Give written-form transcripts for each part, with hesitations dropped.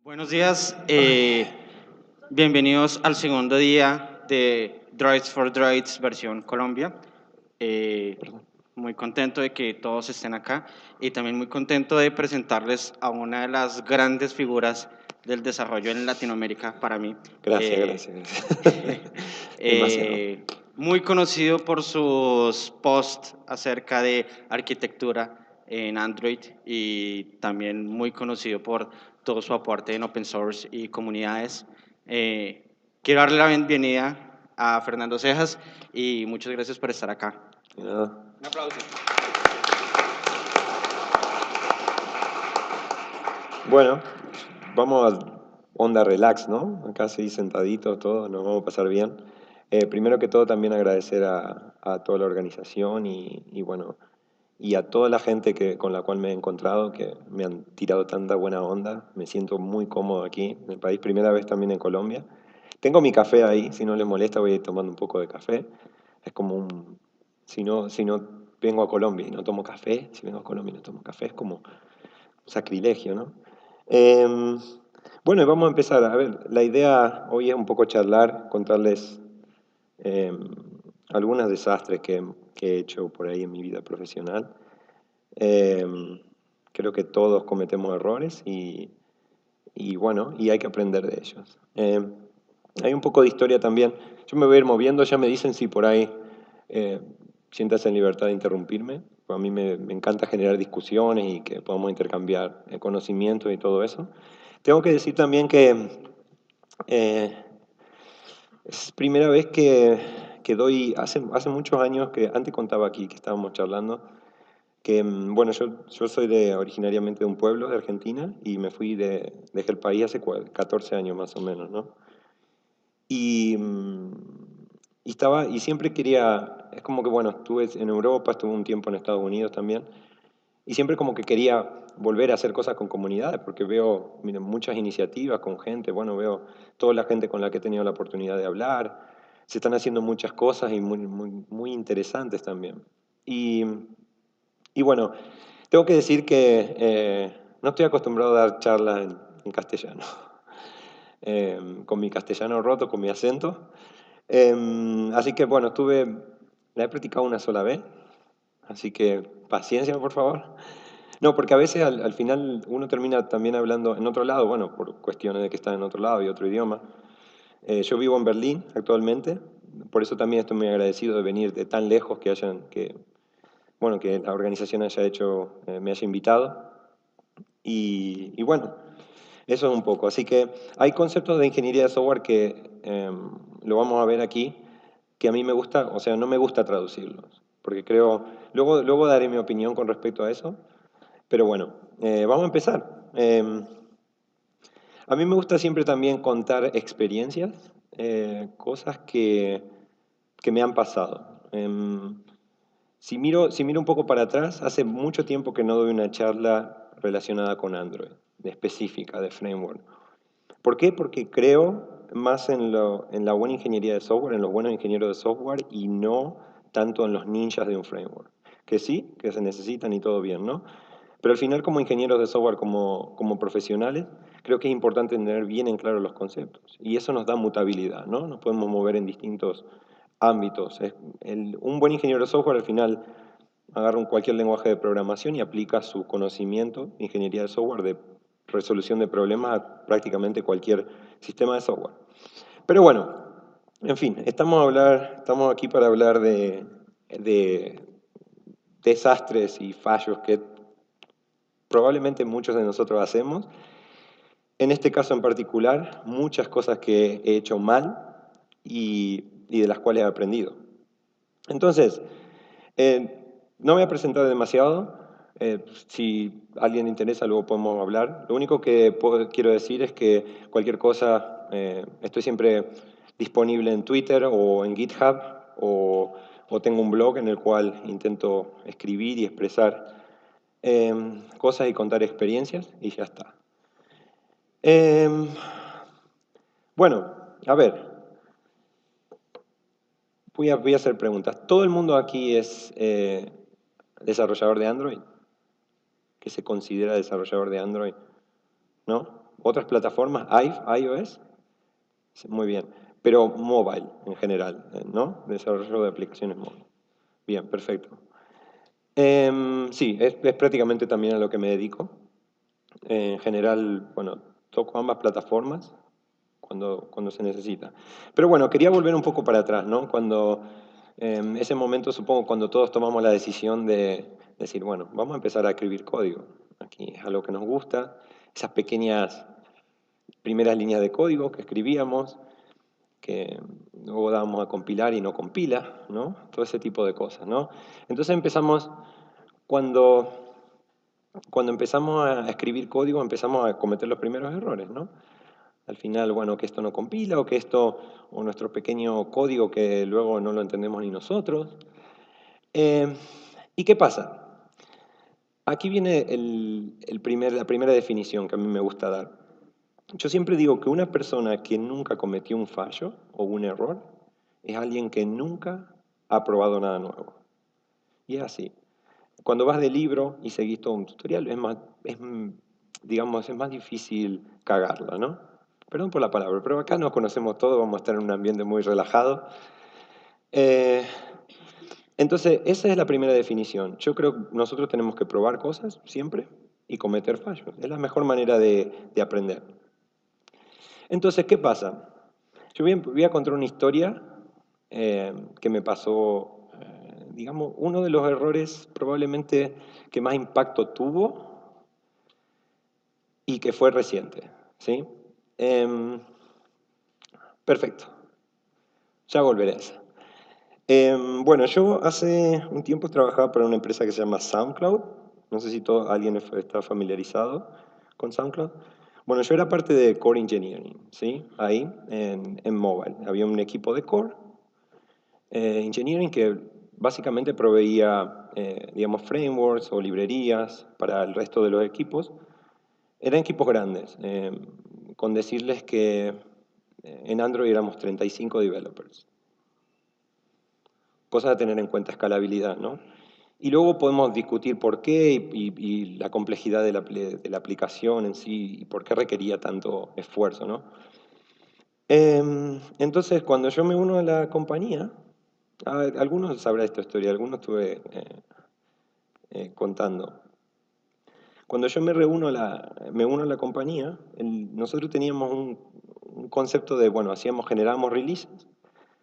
Buenos días, bienvenidos al segundo día de Droids for Droids versión Colombia. Eh, Muy contento de que todos estén acá y también muy contento de presentarles a una de las grandes figuras del desarrollo en Latinoamérica para mí. Gracias, Eh, gracias, gracias. Demasiado. Muy conocido por sus posts acerca de arquitectura en Android y también muy conocido por todo su aporte en open source y comunidades. Quiero darle la bienvenida a Fernando Cejas y muchas gracias por estar acá. Y nada. Un aplauso. Bueno, vamos a onda relax, ¿no? Acá sí sentaditos todos, nos vamos a pasar bien. Primero que todo también agradecer a toda la organización y bueno, y a toda la gente con la cual me he encontrado, que me han tirado tanta buena onda. Me siento muy cómodo aquí en el país, primera vez también en Colombia. Tengo mi café ahí, si no les molesta voy a ir tomando un poco de café. Es como si no vengo a Colombia y no tomo café, si vengo a Colombia y no tomo café, es como un sacrilegio, ¿no? Em, bueno, y vamos a empezar. A ver, la idea hoy es un poco charlar, contarles em, algunos desastres que he hecho por ahí en mi vida profesional. Em, Creo que todos cometemos errores y bueno, y hay que aprender de ellos. Hay un poco de historia también. Yo me voy a ir moviendo, ya me dicen si por ahí eh, sientas en libertad de interrumpirme. Pues a mí me encanta generar discusiones y que podamos intercambiar conocimientos y todo eso. Tengo que decir también que eh, es primera vez que doy, hace muchos años que antes contaba aquí, que estábamos charlando, que bueno, yo soy originariamente de un pueblo de Argentina y me fui dejé el país hace 14 años más o menos, ¿no? Y, y siempre quería, es como que bueno, estuve en Europa, estuve un tiempo en Estados Unidos también, y siempre como que quería volver a hacer cosas con comunidades, porque veo, miren, muchas iniciativas con gente, bueno, veo toda la gente con la que he tenido la oportunidad de hablar, se están haciendo muchas cosas y muy interesantes también. Y, y bueno, tengo que decir que no estoy acostumbrado a dar charlas en castellano, con mi castellano roto, con mi acento. Así que bueno, la he practicado una sola vez, así que paciencia, por favor. No, porque a veces al final uno termina también hablando en otro lado, bueno, por cuestiones de que está en otro lado y otro idioma. Yo vivo en Berlín actualmente, por eso también estoy muy agradecido de venir de tan lejos bueno, que la organización me haya invitado. Y bueno, eso es un poco. Así que hay conceptos de ingeniería de software que lo vamos a ver aquí, que a mí me gusta, o sea, no me gusta traducirlos, porque creo, luego daré mi opinión con respecto a eso, pero bueno, vamos a empezar. A mí me gusta siempre también contar experiencias, cosas que me han pasado. Si miro un poco para atrás, hace mucho tiempo que no doy una charla relacionada con Android, específica, de framework. ¿Por qué? Porque creo más en la buena ingeniería de software, en los buenos ingenieros de software y no tanto en los ninjas de un framework. Que sí, que se necesitan y todo bien, ¿no? Pero al final como ingenieros de software, como profesionales, creo que es importante tener bien en claro los conceptos. Y eso nos da mutabilidad, ¿no? Nos podemos mover en distintos ámbitos. Un buen ingeniero de software al final agarra cualquier lenguaje de programación y aplica su conocimiento de ingeniería de software, de resolución de problemas a prácticamente cualquier sistema de software. Pero bueno, en fin, estamos aquí para hablar de desastres y fallos que probablemente muchos de nosotros hacemos. En este caso en particular, muchas cosas que he hecho mal y de las cuales he aprendido. Entonces, no voy a presentar demasiado. Si a alguien le interesa, luego podemos hablar. Lo único que quiero decir es que cualquier cosa, estoy siempre disponible en Twitter o en GitHub o tengo un blog en el cual intento escribir y expresar cosas y contar experiencias y ya está. Em, bueno, a ver, voy a hacer preguntas. ¿Todo el mundo aquí es desarrollador de Android? ¿Que se considera desarrollador de Android? ¿No? otras plataformas, iOS, sí, muy bien, pero mobile en general, ¿no? Desarrollo de aplicaciones móviles. Bien, perfecto. Sí, es prácticamente también a lo que me dedico. En general, bueno, toco ambas plataformas cuando se necesita. Pero bueno, quería volver un poco para atrás, ¿no? Cuando, ese momento, supongo, cuando todos tomamos la decisión de decir, bueno, vamos a empezar a escribir código. Aquí es algo que nos gusta. Esas pequeñas primeras líneas de código que escribíamos, que luego dábamos a compilar y no compila, ¿no? Todo ese tipo de cosas, ¿no? Entonces empezamos, cuando, cuando empezamos a escribir código, empezamos a cometer los primeros errores, ¿no? Al final, bueno, que esto no compila o que esto, o nuestro pequeño código que luego no lo entendemos ni nosotros. Eh, ¿Y qué pasa? Aquí viene la primera definición que a mí me gusta dar. Yo siempre digo que una persona que nunca cometió un fallo o un error es alguien que nunca ha probado nada nuevo. Y es así. Cuando vas de libro y seguís todo un tutorial, digamos, es más difícil cagarla, ¿no? Perdón por la palabra, pero acá nos conocemos todos, vamos a estar en un ambiente muy relajado. Eh, entonces, esa es la primera definición. Yo creo que nosotros tenemos que probar cosas siempre y cometer fallos. Es la mejor manera de aprender. Entonces, ¿qué pasa? Yo voy a contar una historia que me pasó, digamos, uno de los errores probablemente que más impacto tuvo y que fue reciente, ¿sí? Em, perfecto, ya volveré a eso. Bueno, yo hace un tiempo trabajaba para una empresa que se llama SoundCloud. No sé si alguien está familiarizado con SoundCloud. Bueno, yo era parte de Core Engineering, ¿sí? Ahí, en mobile. Había un equipo de Core Engineering que básicamente proveía, digamos, frameworks o librerías para el resto de los equipos. Eran equipos grandes, con decirles que en Android éramos 35 developers. Cosas a tener en cuenta, escalabilidad, ¿no? Y luego podemos discutir por qué y la complejidad de la aplicación en sí y por qué requería tanto esfuerzo, ¿no? Entonces, cuando yo me uno a la compañía, algunos sabrán esta historia, algunos estuve contando. Cuando yo me uno a la compañía, nosotros teníamos un concepto de, bueno, generábamos releases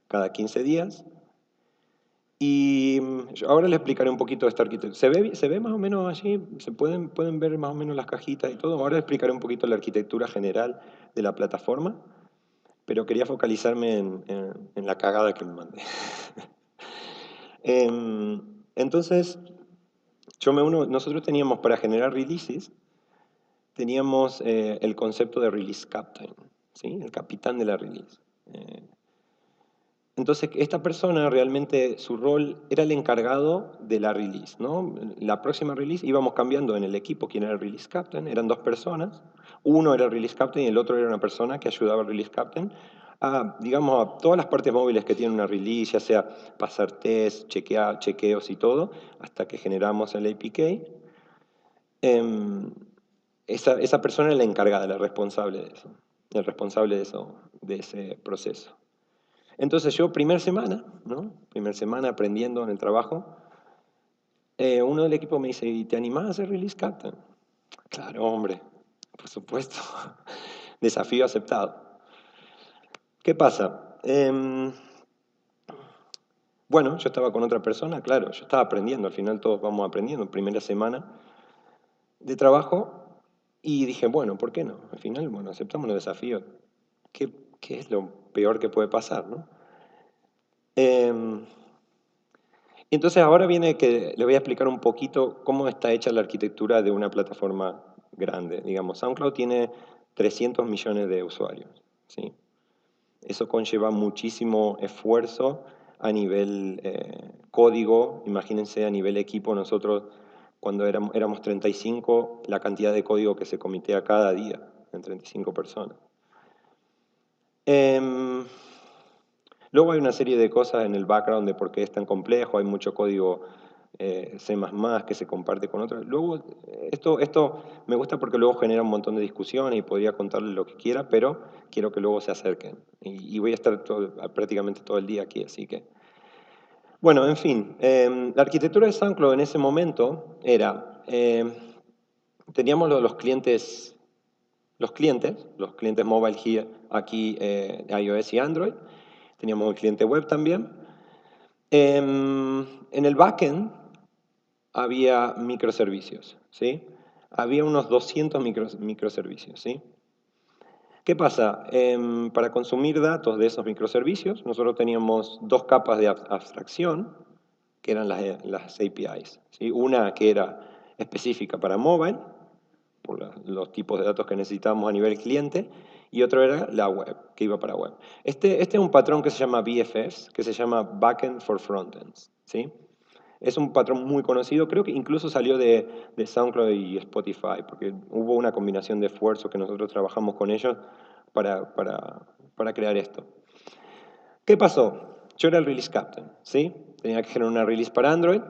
cada 15 días. Y ahora les explicaré un poquito de esta arquitectura. ¿Se ve más o menos allí? ¿Pueden ver más o menos las cajitas y todo? Ahora les explicaré un poquito la arquitectura general de la plataforma, pero quería focalizarme en la cagada que me mandé. Entonces, nosotros teníamos para generar releases, teníamos el concepto de release captain, ¿sí? El capitán de la release. Entonces, esta persona realmente su rol era el encargado de la release, ¿no? La próxima release íbamos cambiando en el equipo quién era el release captain, eran dos personas, uno era el release captain y el otro era una persona que ayudaba al release captain a, digamos, a todas las partes móviles que tiene una release, ya sea pasar test, chequeos y todo, hasta que generamos el APK. Esa persona era la encargada, la responsable de eso, el responsable de ese proceso. Entonces yo, primer semana, ¿no? Primer semana aprendiendo en el trabajo, uno del equipo me dice, ¿y te animás a hacer release captain? Claro, hombre, por supuesto. Desafío aceptado. ¿Qué pasa? Bueno, yo estaba con otra persona, claro, yo estaba aprendiendo, al final todos vamos aprendiendo, primera semana de trabajo, y dije, bueno, ¿por qué no? Al final, bueno, aceptamos los desafíos. ¿Qué es lo peor que puede pasar, no? Em, Y entonces ahora viene que le voy a explicar un poquito cómo está hecha la arquitectura de una plataforma grande. Digamos, SoundCloud tiene 300 millones de usuarios, ¿sí? Eso conlleva muchísimo esfuerzo a nivel código. Imagínense a nivel equipo, nosotros cuando éramos 35, la cantidad de código que se comitea cada día en 35 personas. Em, Luego hay una serie de cosas en el background de por qué es tan complejo, hay mucho código C++, que se comparte con otros. Luego, esto me gusta porque luego genera un montón de discusiones y podría contarles lo que quiera, pero quiero que luego se acerquen. Y voy a estar prácticamente todo el día aquí, así que... Bueno, en fin, la arquitectura de SoundCloud en ese momento era, teníamos los clientes mobile aquí, iOS y Android, teníamos el cliente web también. En el backend había microservicios, ¿sí? Había unos 200 microservicios, ¿sí? ¿Qué pasa? Para consumir datos de esos microservicios, nosotros teníamos dos capas de abstracción, que eran las APIs, ¿sí? Una que era específica para mobile, por los tipos de datos que necesitábamos a nivel cliente, y otro era la web, que iba para web. Este es un patrón que se llama BFS, que se llama Backend for Frontends, ¿sí? Es un patrón muy conocido, creo que incluso salió de SoundCloud y Spotify, porque hubo una combinación de esfuerzos que nosotros trabajamos con ellos para crear esto. ¿Qué pasó? Yo era el release captain, ¿sí? Tenía que generar una release para Android.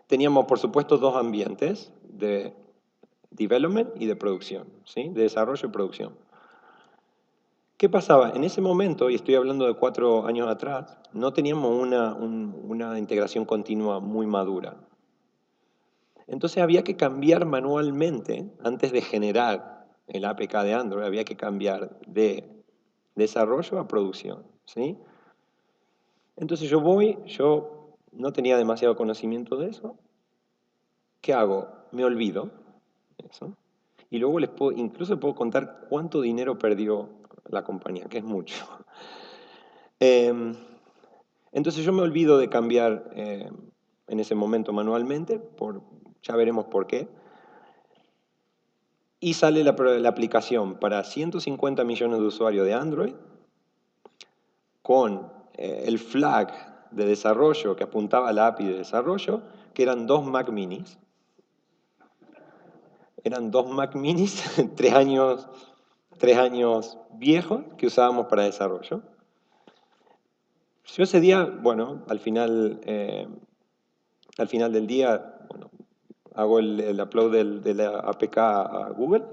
Teníamos, por supuesto, dos ambientes de development y de producción, ¿sí? De desarrollo y producción. ¿Qué pasaba? En ese momento, y estoy hablando de 4 años atrás, no teníamos una integración continua muy madura. Entonces había que cambiar manualmente, antes de generar el APK de Android, había que cambiar de desarrollo a producción, ¿sí? Entonces yo no tenía demasiado conocimiento de eso. ¿Qué hago? Me olvido eso. Y luego incluso puedo contar cuánto dinero perdió la compañía, que es mucho. Entonces yo me olvido de cambiar en ese momento manualmente, ya veremos por qué. Y sale la aplicación para 150 millones de usuarios de Android, con el flag de desarrollo que apuntaba a la API de desarrollo, que eran 2 Mac minis. Eran 2 Mac minis, 3 años viejos, que usábamos para desarrollo. Yo ese día, bueno, al final del día, bueno, hago el upload de la APK a Google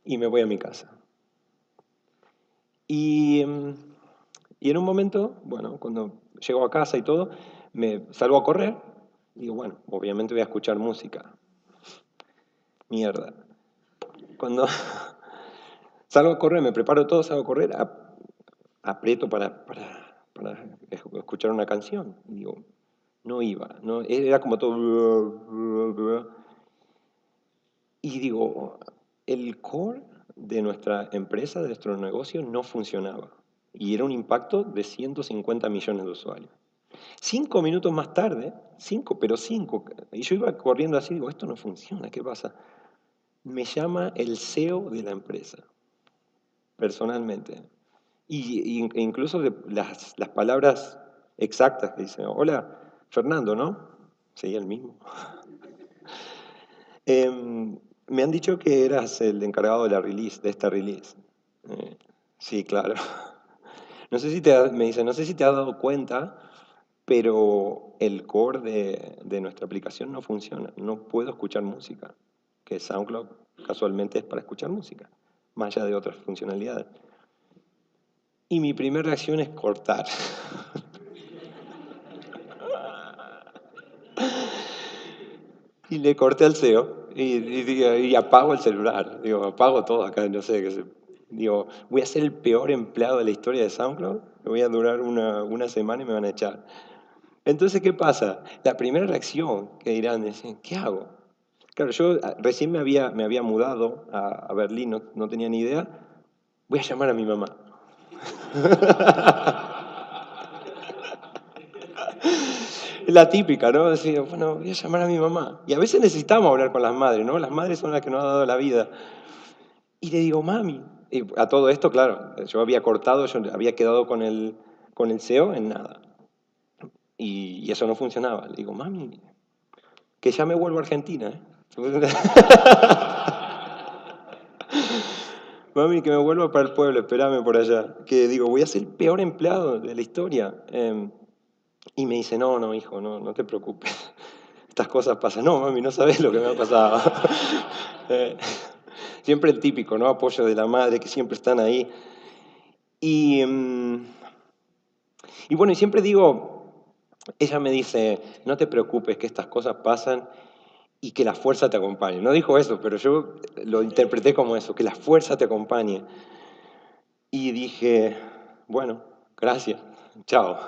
y me voy a mi casa. Y en un momento, bueno, cuando llego a casa y todo, me salgo a correr y digo, bueno, obviamente voy a escuchar música. Mierda. Cuando salgo a correr, me preparo todo, salgo a correr, aprieto para escuchar una canción. Y digo, no iba, no, era como todo... Y digo, el core de nuestra empresa, de nuestro negocio, no funcionaba. Y era un impacto de 150 millones de usuarios. 5 minutos más tarde, 5, y yo iba corriendo así, digo, esto no funciona, ¿qué pasa? Me llama el CEO de la empresa, personalmente. E incluso las palabras exactas que dice, hola, Fernando, ¿no? Sí, el mismo. Me han dicho que eras el encargado de de esta release. Sí, claro. No sé si me dice, no sé si te has dado cuenta, pero el core de nuestra aplicación no funciona. No puedo escuchar música, que SoundCloud casualmente es para escuchar música, más allá de otras funcionalidades. Y mi primera reacción es cortar. Y le corté al CEO y apago el celular. Digo, apago todo acá, no sé qué sé. Digo, voy a ser el peor empleado de la historia de SoundCloud. Me voy a durar una semana y me van a echar. Entonces, ¿qué pasa? La primera reacción que dirán es, ¿qué hago? Claro, yo recién me había mudado a Berlín, no tenía ni idea. Voy a llamar a mi mamá. Es la típica, ¿no? Decir, bueno, voy a llamar a mi mamá. Y a veces necesitamos hablar con las madres, ¿no? Las madres son las que nos han dado la vida. Y le digo, mami. Y a todo esto, claro, yo había cortado, yo había quedado con el CEO en nada. Y eso no funcionaba. Le digo, mami, que ya me vuelvo a Argentina, ¿eh? Mami, que me vuelva para el pueblo, espérame por allá. Que digo, voy a ser el peor empleado de la historia. Y me dice, no, no, hijo, no, no te preocupes. Estas cosas pasan. No, mami, no sabes lo que me ha pasado. Eh, Siempre el típico, ¿no? Apoyo de la madre, que siempre están ahí. Y, y bueno, y siempre digo, ella me dice, no te preocupes, que estas cosas pasan y que la fuerza te acompañe. No dijo eso, pero yo lo interpreté como eso, que la fuerza te acompañe. Y dije, bueno, gracias, chao.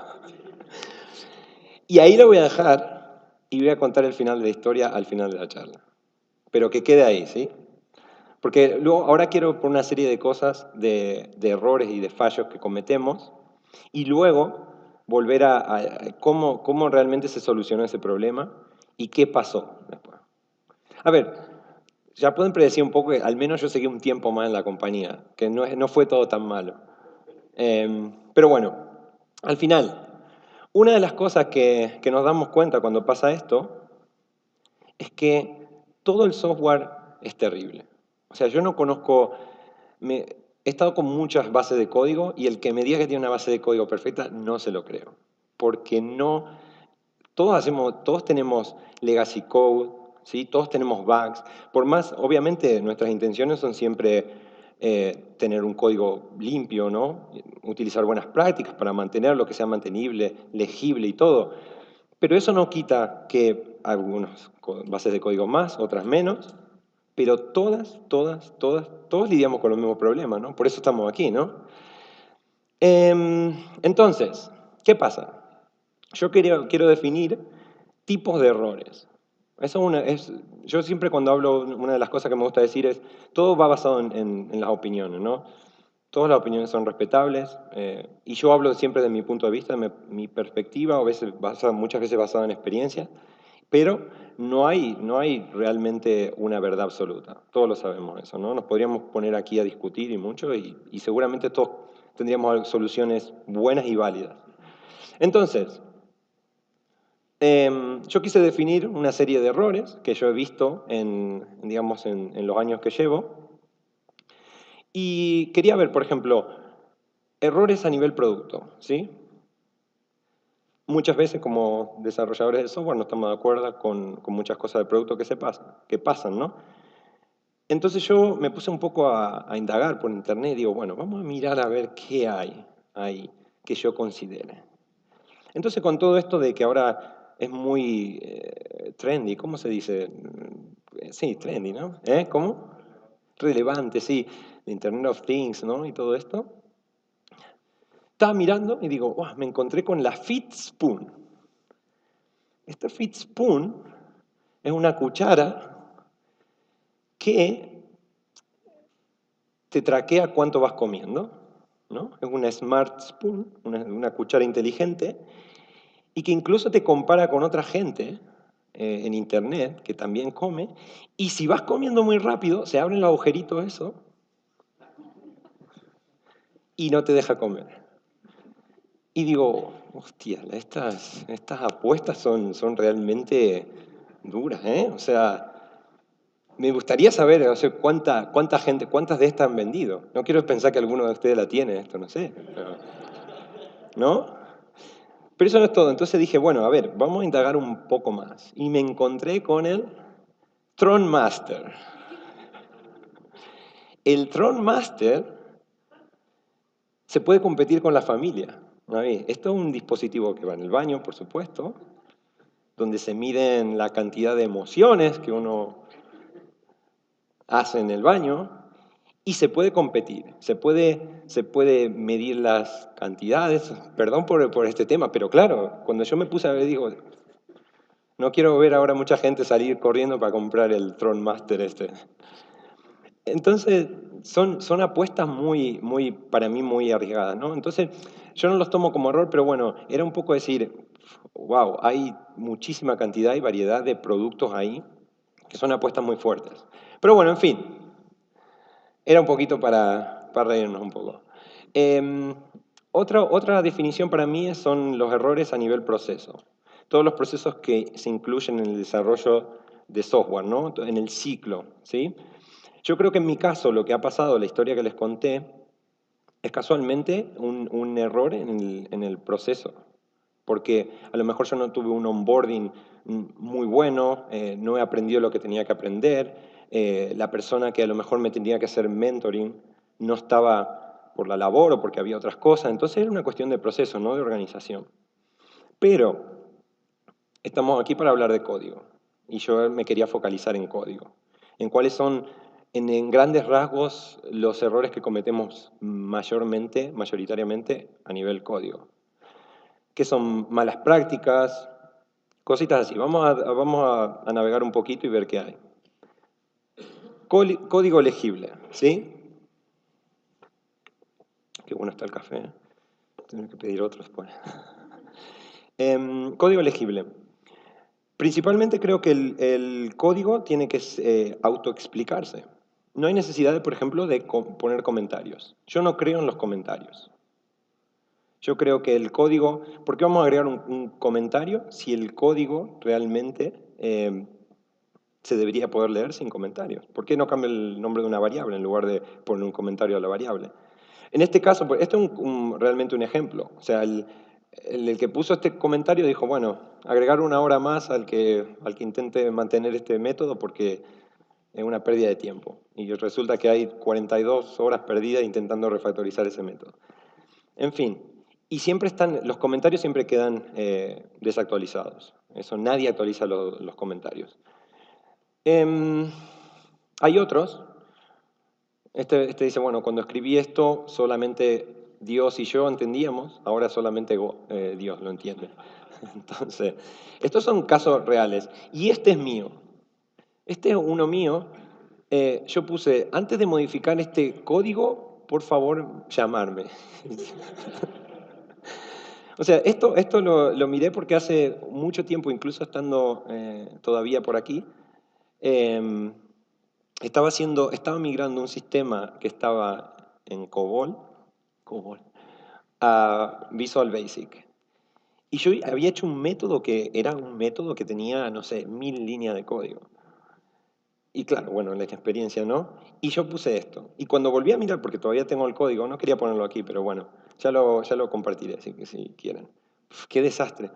Y ahí lo voy a dejar y voy a contar el final de la historia al final de la charla. Pero que quede ahí, ¿sí? Porque luego, ahora quiero por una serie de cosas, de errores y de fallos que cometemos, y luego volver a cómo realmente se solucionó ese problema y qué pasó después. A ver, ya pueden predecir un poco que al menos yo seguí un tiempo más en la compañía, que no fue todo tan malo. Pero bueno, al final, una de las cosas que nos damos cuenta cuando pasa esto es que todo el software es terrible. O sea, yo no conozco, he estado con muchas bases de código y el que me diga que tiene una base de código perfecta, no se lo creo. Porque no, todos tenemos legacy code, ¿sí? Todos tenemos bugs. Por más, obviamente, nuestras intenciones son siempre tener un código limpio, ¿no? Utilizar buenas prácticas para mantenerlo, que sea mantenible, legible y todo. Pero eso no quita que algunas bases de código más, otras menos, pero todos lidiamos con los mismos problemas, ¿no? Por eso estamos aquí, ¿no? Entonces, ¿qué pasa? Yo quiero definir tipos de errores. Yo siempre cuando hablo, una de las cosas que me gusta decir es, todo va basado en las opiniones, ¿no? Todas las opiniones son respetables y yo hablo siempre de mi punto de vista, de mi perspectiva, muchas veces basada en experiencia, pero no hay realmente una verdad absoluta. Todos lo sabemos eso, ¿no? Nos podríamos poner aquí a discutir y mucho y seguramente todos tendríamos soluciones buenas y válidas. Entonces, yo quise definir una serie de errores que yo he visto digamos, en los años que llevo y quería ver, por ejemplo, errores a nivel producto, ¿sí? Muchas veces como desarrolladores de software no estamos de acuerdo con muchas cosas del producto que pasan, ¿no? Entonces yo me puse un poco a indagar por internet y digo, bueno, vamos a mirar a ver qué hay ahí que yo considere. Entonces con todo esto de que ahora es muy trendy, ¿cómo se dice? Sí, trendy, ¿no? ¿Cómo? Relevante, sí, de Internet of Things, ¿no? Y todo esto. Estaba mirando y digo, "Uah, me encontré con la FitSpoon. Esta FitSpoon es una cuchara que te traquea cuánto vas comiendo, ¿no? Es una Smart Spoon, una cuchara inteligente, y que incluso te compara con otra gente en internet que también come, y si vas comiendo muy rápido, se abren los agujeritos eso y no te deja comer. Y digo, hostia, estas apuestas son realmente duras, ¿eh? O sea, me gustaría saber, o sea, cuántas de estas han vendido. No quiero pensar que alguno de ustedes la tiene, esto no sé. ¿No? Pero eso no es todo. Entonces dije, bueno, a ver, vamos a indagar un poco más. Y me encontré con el Tron Master. El Tron Master se puede competir con la familia. Esto es un dispositivo que va en el baño, por supuesto, donde se miden la cantidad de emociones que uno hace en el baño y se puede competir, se puede medir las cantidades. Perdón por este tema, pero claro, cuando yo me puse a ver, digo, no quiero ver ahora mucha gente salir corriendo para comprar el Tron Master este. Entonces, son apuestas para mí muy arriesgadas, ¿no? Entonces, yo no los tomo como error, pero bueno, era un poco decir, wow, hay muchísima cantidad y variedad de productos ahí que son apuestas muy fuertes. Pero bueno, en fin, era un poquito para reírnos un poco. Eh, otra definición para mí son los errores a nivel proceso. Todos los procesos que se incluyen en el desarrollo de software, ¿no? En el ciclo, ¿sí? Yo creo que en mi caso lo que ha pasado, la historia que les conté, es casualmente un error en el proceso. porque a lo mejor yo no tuve un onboarding muy bueno, no he aprendido lo que tenía que aprender, la persona que a lo mejor me tenía que hacer mentoring no estaba por la labor o porque había otras cosas, entonces era una cuestión de proceso, no de organización. Pero estamos aquí para hablar de código y yo me quería focalizar en código, en cuáles son, en grandes rasgos, los errores que cometemos mayoritariamente a nivel código. ¿Qué son malas prácticas? Cositas así. Vamos a navegar un poquito y ver qué hay. Código legible, ¿sí? Qué bueno está el café, ¿eh? Tengo que pedir otro después. Código legible. Principalmente creo que el código tiene que autoexplicarse. No hay necesidad, por ejemplo, de poner comentarios. Yo no creo en los comentarios. Yo creo que el código, ¿por qué vamos a agregar un comentario si el código realmente se debería poder leer sin comentarios? ¿Por qué no cambia el nombre de una variable en lugar de poner un comentario a la variable? En este caso, pues, esto es realmente un ejemplo. O sea, el que puso este comentario dijo, bueno, agregar una hora más al que intente mantener este método porque es una pérdida de tiempo. Y resulta que hay 42 horas perdidas intentando refactorizar ese método. En fin, y los comentarios siempre quedan desactualizados. Eso, nadie actualiza los comentarios. Hay otros. Este dice, bueno, cuando escribí esto solamente Dios y yo entendíamos, ahora solamente Dios lo entiende. Entonces, estos son casos reales. Y este es mío. Este es uno mío. Yo puse, antes de modificar este código, por favor, llamarme. O sea, esto lo miré porque hace mucho tiempo, incluso estando todavía por aquí, eh, estaba migrando un sistema que estaba en COBOL a Visual Basic. Y yo había hecho un método que era un método que tenía, no sé, 1000 líneas de código. Y claro, bueno, la experiencia, ¿no? Y yo puse esto. Y cuando volví a mirar, porque todavía tengo el código, no quería ponerlo aquí, pero bueno, ya lo compartiré, así que si quieren. Uf, qué desastre.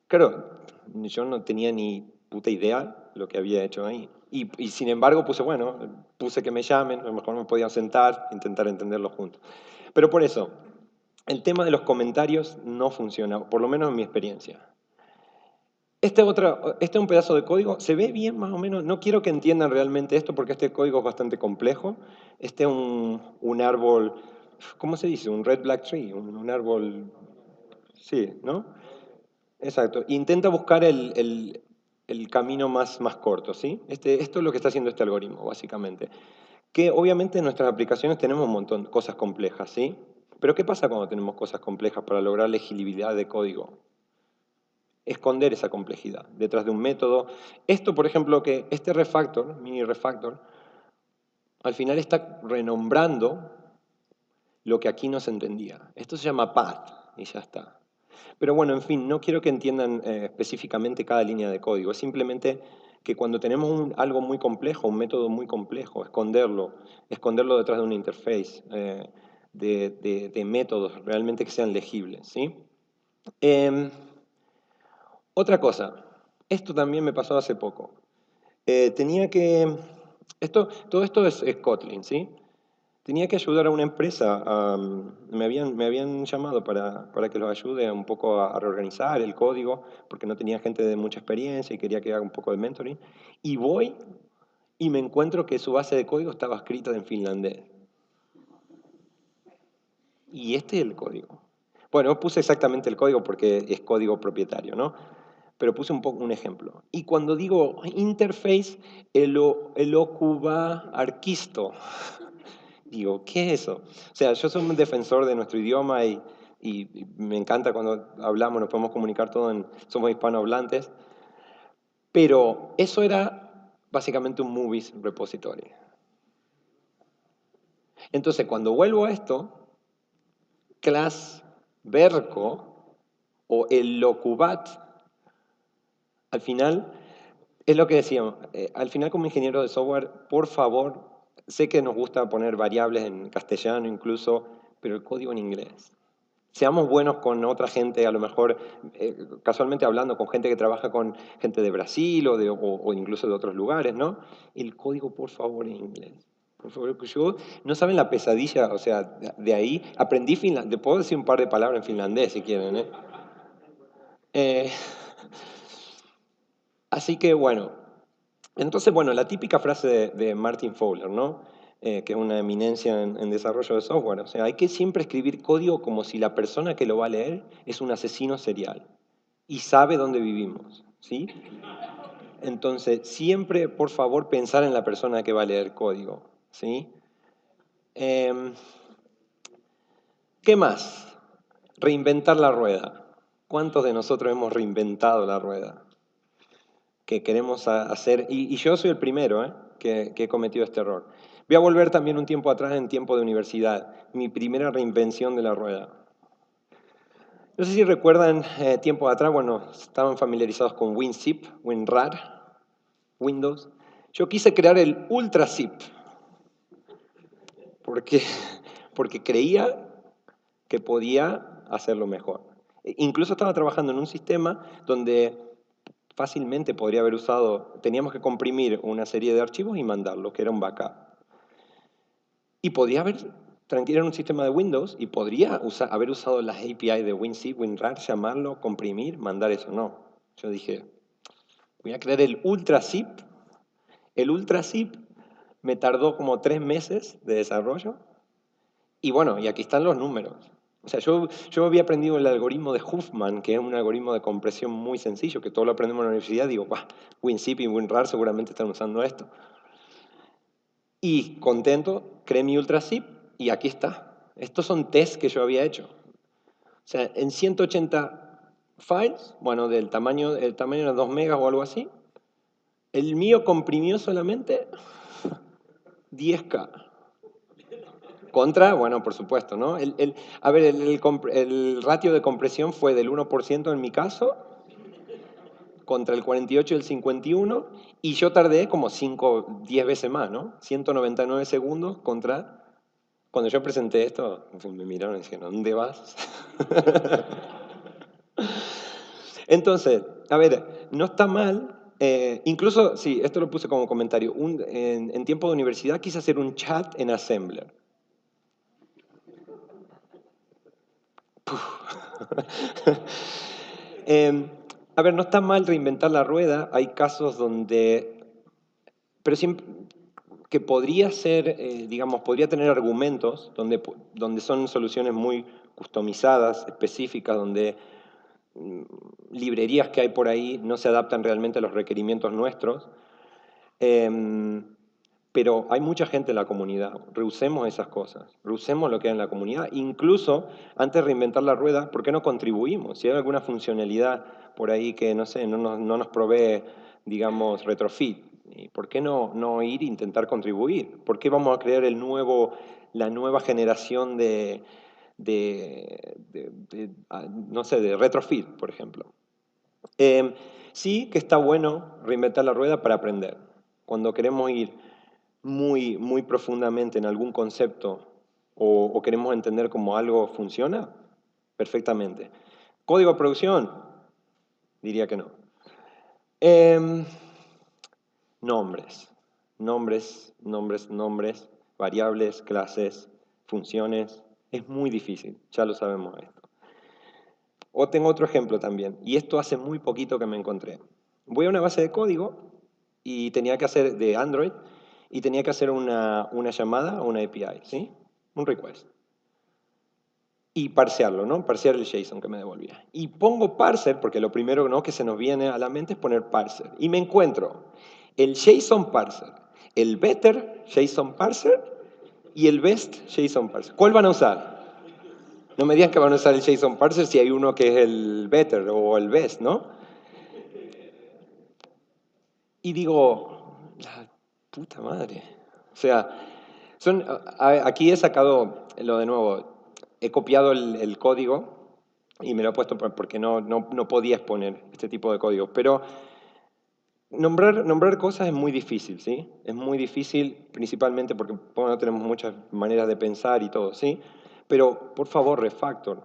Claro, yo no tenía ni puta idea lo que había hecho ahí. Y sin embargo puse que me llamen, a lo mejor me podían sentar, intentar entenderlo juntos. Pero por eso, el tema de los comentarios no funciona, por lo menos en mi experiencia. Este es un pedazo de código, se ve bien más o menos, no quiero que entiendan realmente esto porque este código es bastante complejo. Este es un árbol, ¿cómo se dice? Un red black tree, un árbol, sí, ¿no? Exacto. Intenta buscar el camino más corto, ¿sí? Esto es lo que está haciendo este algoritmo, básicamente. Que obviamente en nuestras aplicaciones tenemos un montón de cosas complejas, ¿sí? Pero ¿qué pasa cuando tenemos cosas complejas para lograr legibilidad de código? Esconder esa complejidad detrás de un método. Esto, por ejemplo, que este refactor, mini refactor, al final está renombrando lo que aquí no se entendía. Esto se llama path y ya está. Pero bueno, en fin, no quiero que entiendan específicamente cada línea de código. Es simplemente que cuando tenemos algo muy complejo, un método muy complejo, esconderlo detrás de una interface, de métodos realmente que sean legibles, ¿sí? Otra cosa, esto también me pasó hace poco. Tenía que... todo esto es Kotlin, ¿sí? Tenía que ayudar a una empresa, me habían llamado para que los ayude un poco a reorganizar el código, porque no tenía gente de mucha experiencia y quería que haga un poco de mentoring. Y voy y me encuentro que su base de código estaba escrita en finlandés. Y este es el código. Bueno, puse exactamente el código porque es código propietario, ¿no? Pero puse un ejemplo. Y cuando digo interface, elocuba arquisto. Digo, ¿qué es eso? O sea, yo soy un defensor de nuestro idioma y me encanta cuando hablamos, nos podemos comunicar todos, somos hispanohablantes, pero eso era básicamente un movies repository. Entonces, cuando vuelvo a esto, class verco o el locubat, al final, es lo que decíamos, al final como ingeniero de software, por favor, sé que nos gusta poner variables en castellano incluso, pero el código en inglés. seamos buenos con otra gente, a lo mejor casualmente hablando con gente que trabaja con gente de Brasil o incluso de otros lugares, ¿no? El código, por favor, en inglés. Por favor, que yo, no saben la pesadilla, o sea, de ahí aprendí finlandés, puedo decir un par de palabras en finlandés si quieren, ¿eh? Eh, Así que bueno, entonces bueno, la típica frase de Martin Fowler, ¿no? Que es una eminencia en desarrollo de software. O sea, hay que siempre escribir código como si la persona que lo va a leer es un asesino serial y sabe dónde vivimos, ¿sí? Entonces, siempre, por favor, pensar en la persona que va a leer código, ¿sí? Em, ¿Qué más? Reinventar la rueda. ¿Cuántos de nosotros hemos reinventado la rueda? Que queremos hacer, y yo soy el primero que he cometido este error. Voy a volver también un tiempo atrás, en tiempo de universidad, mi primera reinvención de la rueda. No sé si recuerdan tiempo atrás, bueno, estaban familiarizados con WinZip, WinRAR, Windows. Yo quise crear el UltraZip, porque, porque creía que podía hacerlo mejor. Incluso estaba trabajando en un sistema donde fácilmente podría haber usado, teníamos que comprimir una serie de archivos y mandarlo, que era un backup. Y podía haber, tranquilo, en un sistema de Windows, y podría haber usado las API de WinZip, WinRAR, llamarlo, comprimir, mandar eso. No. Yo dije, voy a crear el UltraZip. El UltraZip me tardó como 3 meses de desarrollo. Y bueno, y aquí están los números. O sea, yo había aprendido el algoritmo de Huffman, que es un algoritmo de compresión muy sencillo, que todo lo aprendemos en la universidad. Digo, bah, WinZip y WinRAR seguramente están usando esto. Y contento, creé mi UltraZip y aquí está. Estos son tests que yo había hecho. O sea, en 180 files, bueno, el tamaño era 2 megas o algo así, el mío comprimió solamente 10K. Contra, bueno, por supuesto, ¿no? A ver, el ratio de compresión fue del 1% en mi caso, contra el 48 y el 51, y yo tardé como 5, 10 veces más, ¿no? 199 segundos contra... Cuando yo presenté esto, me miraron y dijeron, ¿dónde vas? Entonces, a ver, no está mal. Incluso, sí, esto lo puse como comentario. En tiempo de universidad quise hacer un chat en Assembler. A ver, no está mal reinventar la rueda. Hay casos donde... Pero siempre, que podría ser, digamos, podría tener argumentos donde son soluciones muy customizadas, específicas, donde librerías que hay por ahí no se adaptan realmente a los requerimientos nuestros. Pero hay mucha gente en la comunidad. Reusemos esas cosas. Reusemos lo que hay en la comunidad. Incluso, antes de reinventar la rueda, ¿por qué no contribuimos? Si hay alguna funcionalidad por ahí que, no sé, no nos provee, digamos, retrofit, ¿por qué no ir e intentar contribuir? ¿Por qué vamos a crear la nueva generación no sé, de retrofit, por ejemplo? Sí que está bueno reinventar la rueda para aprender. Cuando queremos ir muy, muy profundamente en algún concepto o queremos entender cómo algo funciona, perfectamente. ¿Código de producción? Diría que no. Em, nombres. Nombres, variables, clases, funciones. Es muy difícil, ya lo sabemos esto. O tengo otro ejemplo también, y esto hace muy poquito que me encontré. Voy a una base de código y tenía que hacer de Android y tenía que hacer una llamada a una API, ¿sí? Un request. Y parsearlo, ¿no? Parsear el JSON que me devolvía. Y pongo parser, porque lo primero, ¿no?, que se nos viene a la mente es poner parser. Y me encuentro el JSON parser, el better JSON parser y el best JSON parser. ¿Cuál van a usar? No me digan que van a usar el JSON parser si hay uno que es el better o el best, ¿no? Y digo, la puta madre. O sea, aquí he sacado lo de nuevo, he copiado el código y me lo he puesto porque no podía exponer este tipo de código. Pero nombrar cosas es muy difícil, ¿sí? Es muy difícil principalmente porque bueno, tenemos muchas maneras de pensar y todo, ¿sí? Pero, por favor, refactor,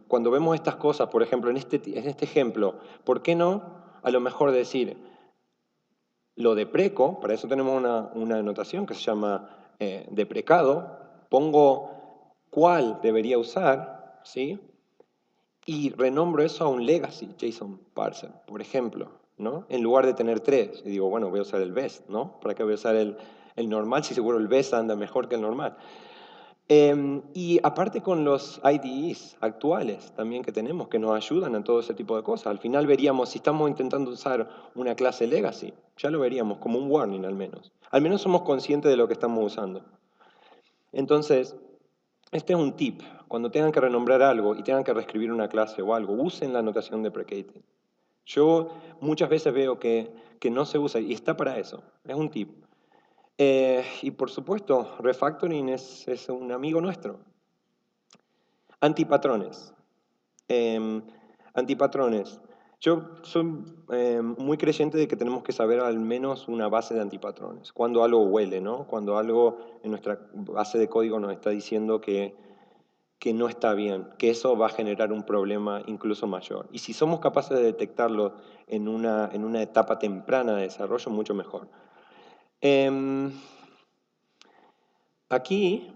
cuando vemos estas cosas, por ejemplo, en este ejemplo, ¿por qué no a lo mejor decir lo depreco? Para eso tenemos una notación que se llama deprecado, pongo cuál debería usar, ¿sí? Y renombro eso a un legacy JSON parser, por ejemplo, ¿no? En lugar de tener tres, y digo, bueno, voy a usar el best, ¿no? ¿Para qué voy a usar el normal si seguro el best anda mejor que el normal? Y aparte con los IDEs actuales también que tenemos, que nos ayudan a todo ese tipo de cosas. Al final veríamos, si estamos intentando usar una clase legacy, ya lo veríamos como un warning al menos. Al menos somos conscientes de lo que estamos usando. Entonces, este es un tip. Cuando tengan que renombrar algo y tengan que reescribir una clase o algo, usen la notación deprecating. Yo muchas veces veo que no se usa y está para eso. Es un tip. Y por supuesto, refactoring es un amigo nuestro. Antipatrones. Antipatrones. Yo soy muy creyente de que tenemos que saber al menos una base de antipatrones. Cuando algo huele, ¿no? Cuando algo en nuestra base de código nos está diciendo que no está bien, que eso va a generar un problema incluso mayor. Y si somos capaces de detectarlo en una etapa temprana de desarrollo, mucho mejor. Aquí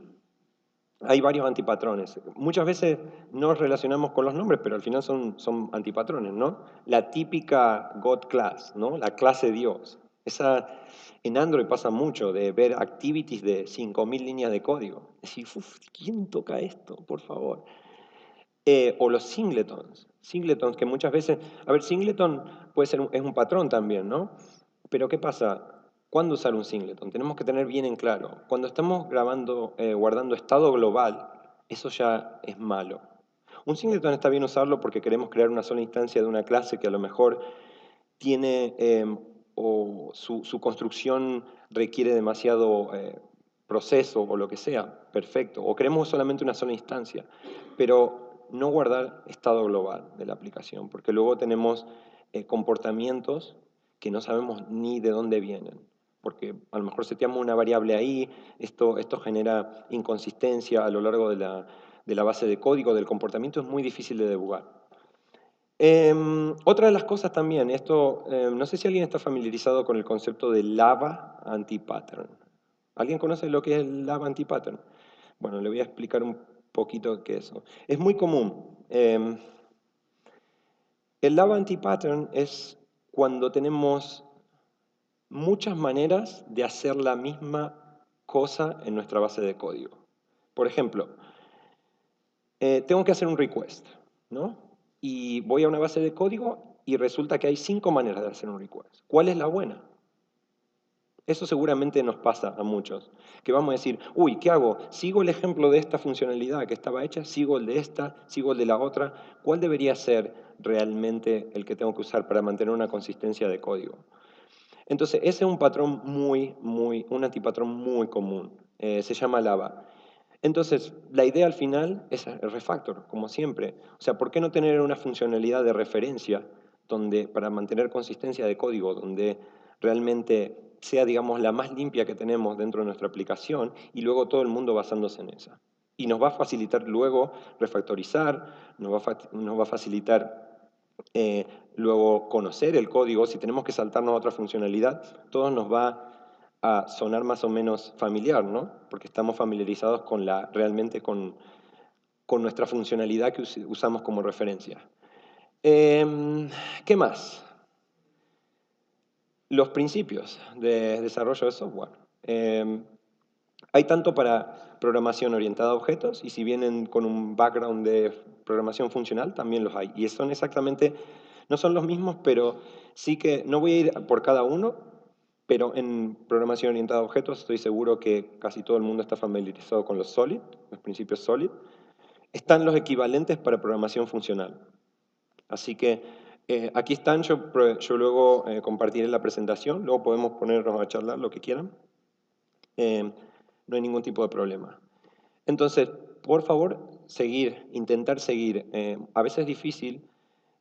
hay varios antipatrones. Muchas veces nos relacionamos con los nombres, pero al final son antipatrones, ¿no? La típica God class, ¿no? La clase Dios. En Android pasa mucho de ver activities de 5.000 líneas de código. Decir, uff, ¿quién toca esto? Por favor. O los singletons. Singletons que muchas veces... A ver, singleton puede ser es un patrón también, ¿no? Pero ¿qué pasa? ¿Cuándo usar un singleton? Tenemos que tener bien en claro. Cuando estamos guardando estado global, eso ya es malo. Un singleton está bien usarlo porque queremos crear una sola instancia de una clase que a lo mejor tiene o su construcción requiere demasiado proceso o lo que sea, perfecto. O queremos solamente una sola instancia, pero no guardar estado global de la aplicación, porque luego tenemos comportamientos que no sabemos ni de dónde vienen. Porque a lo mejor seteamos una variable ahí, esto genera inconsistencia a lo largo de la base de código, del comportamiento, es muy difícil de debugar. Otra de las cosas también, no sé si alguien está familiarizado con el concepto de lava anti-pattern. ¿Alguien conoce lo que es el lava anti-pattern? Bueno, le voy a explicar un poquito qué es eso. Es muy común. El lava anti-pattern es cuando tenemos muchas maneras de hacer la misma cosa en nuestra base de código. Por ejemplo, tengo que hacer un request, ¿no? Y voy a una base de código y resulta que hay 5 maneras de hacer un request. ¿Cuál es la buena? Eso seguramente nos pasa a muchos, que vamos a decir, uy, ¿qué hago? ¿Sigo el ejemplo de esta funcionalidad que estaba hecha? ¿Sigo el de esta? ¿Sigo el de la otra? ¿Cuál debería ser realmente el que tengo que usar para mantener una consistencia de código? Entonces, ese es un patrón un antipatrón muy común. Se llama lava. Entonces, la idea al final es el refactor, como siempre. O sea, ¿por qué no tener una funcionalidad de referencia para mantener consistencia de código, donde realmente sea, digamos, la más limpia que tenemos dentro de nuestra aplicación y luego todo el mundo basándose en esa? Y nos va a facilitar luego refactorizar, nos va a facilitar luego conocer el código. Si tenemos que saltarnos a otra funcionalidad, todo nos va a sonar más o menos familiar, ¿no? Porque estamos familiarizados realmente con nuestra funcionalidad que usamos como referencia. ¿Qué más? Los principios de desarrollo de software. Hay tanto para programación orientada a objetos, y si vienen con un background de programación funcional, también los hay. Y son exactamente, no son los mismos, pero sí que, no voy a ir por cada uno, pero en programación orientada a objetos estoy seguro que casi todo el mundo está familiarizado con los SOLID, los principios SOLID. Están los equivalentes para programación funcional. Así que aquí están, yo luego compartiré la presentación, luego podemos ponernos a charlar lo que quieran. No hay ningún tipo de problema. Entonces, por favor, intentar seguir. A veces es difícil,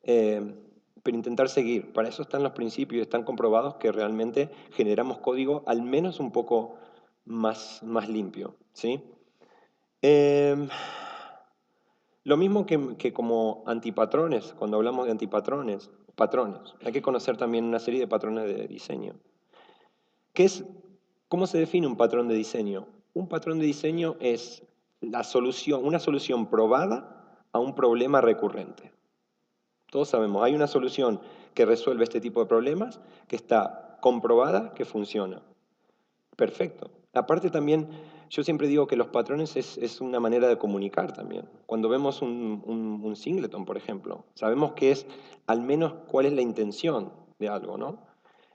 pero intentar seguir. Para eso están los principios, están comprobados que realmente generamos código al menos un poco más limpio, ¿sí? Em, lo mismo que como antipatrones, cuando hablamos de antipatrones, patrones, hay que conocer también una serie de patrones de diseño. ¿Qué es, cómo se define un patrón de diseño? Un patrón de diseño es la solución, una solución probada a un problema recurrente. Todos sabemos, hay una solución que resuelve este tipo de problemas que está comprobada que funciona. Perfecto. Aparte también, yo siempre digo que los patrones es una manera de comunicar también. Cuando vemos un singleton, por ejemplo, sabemos que es al menos cuál es la intención de algo, ¿no?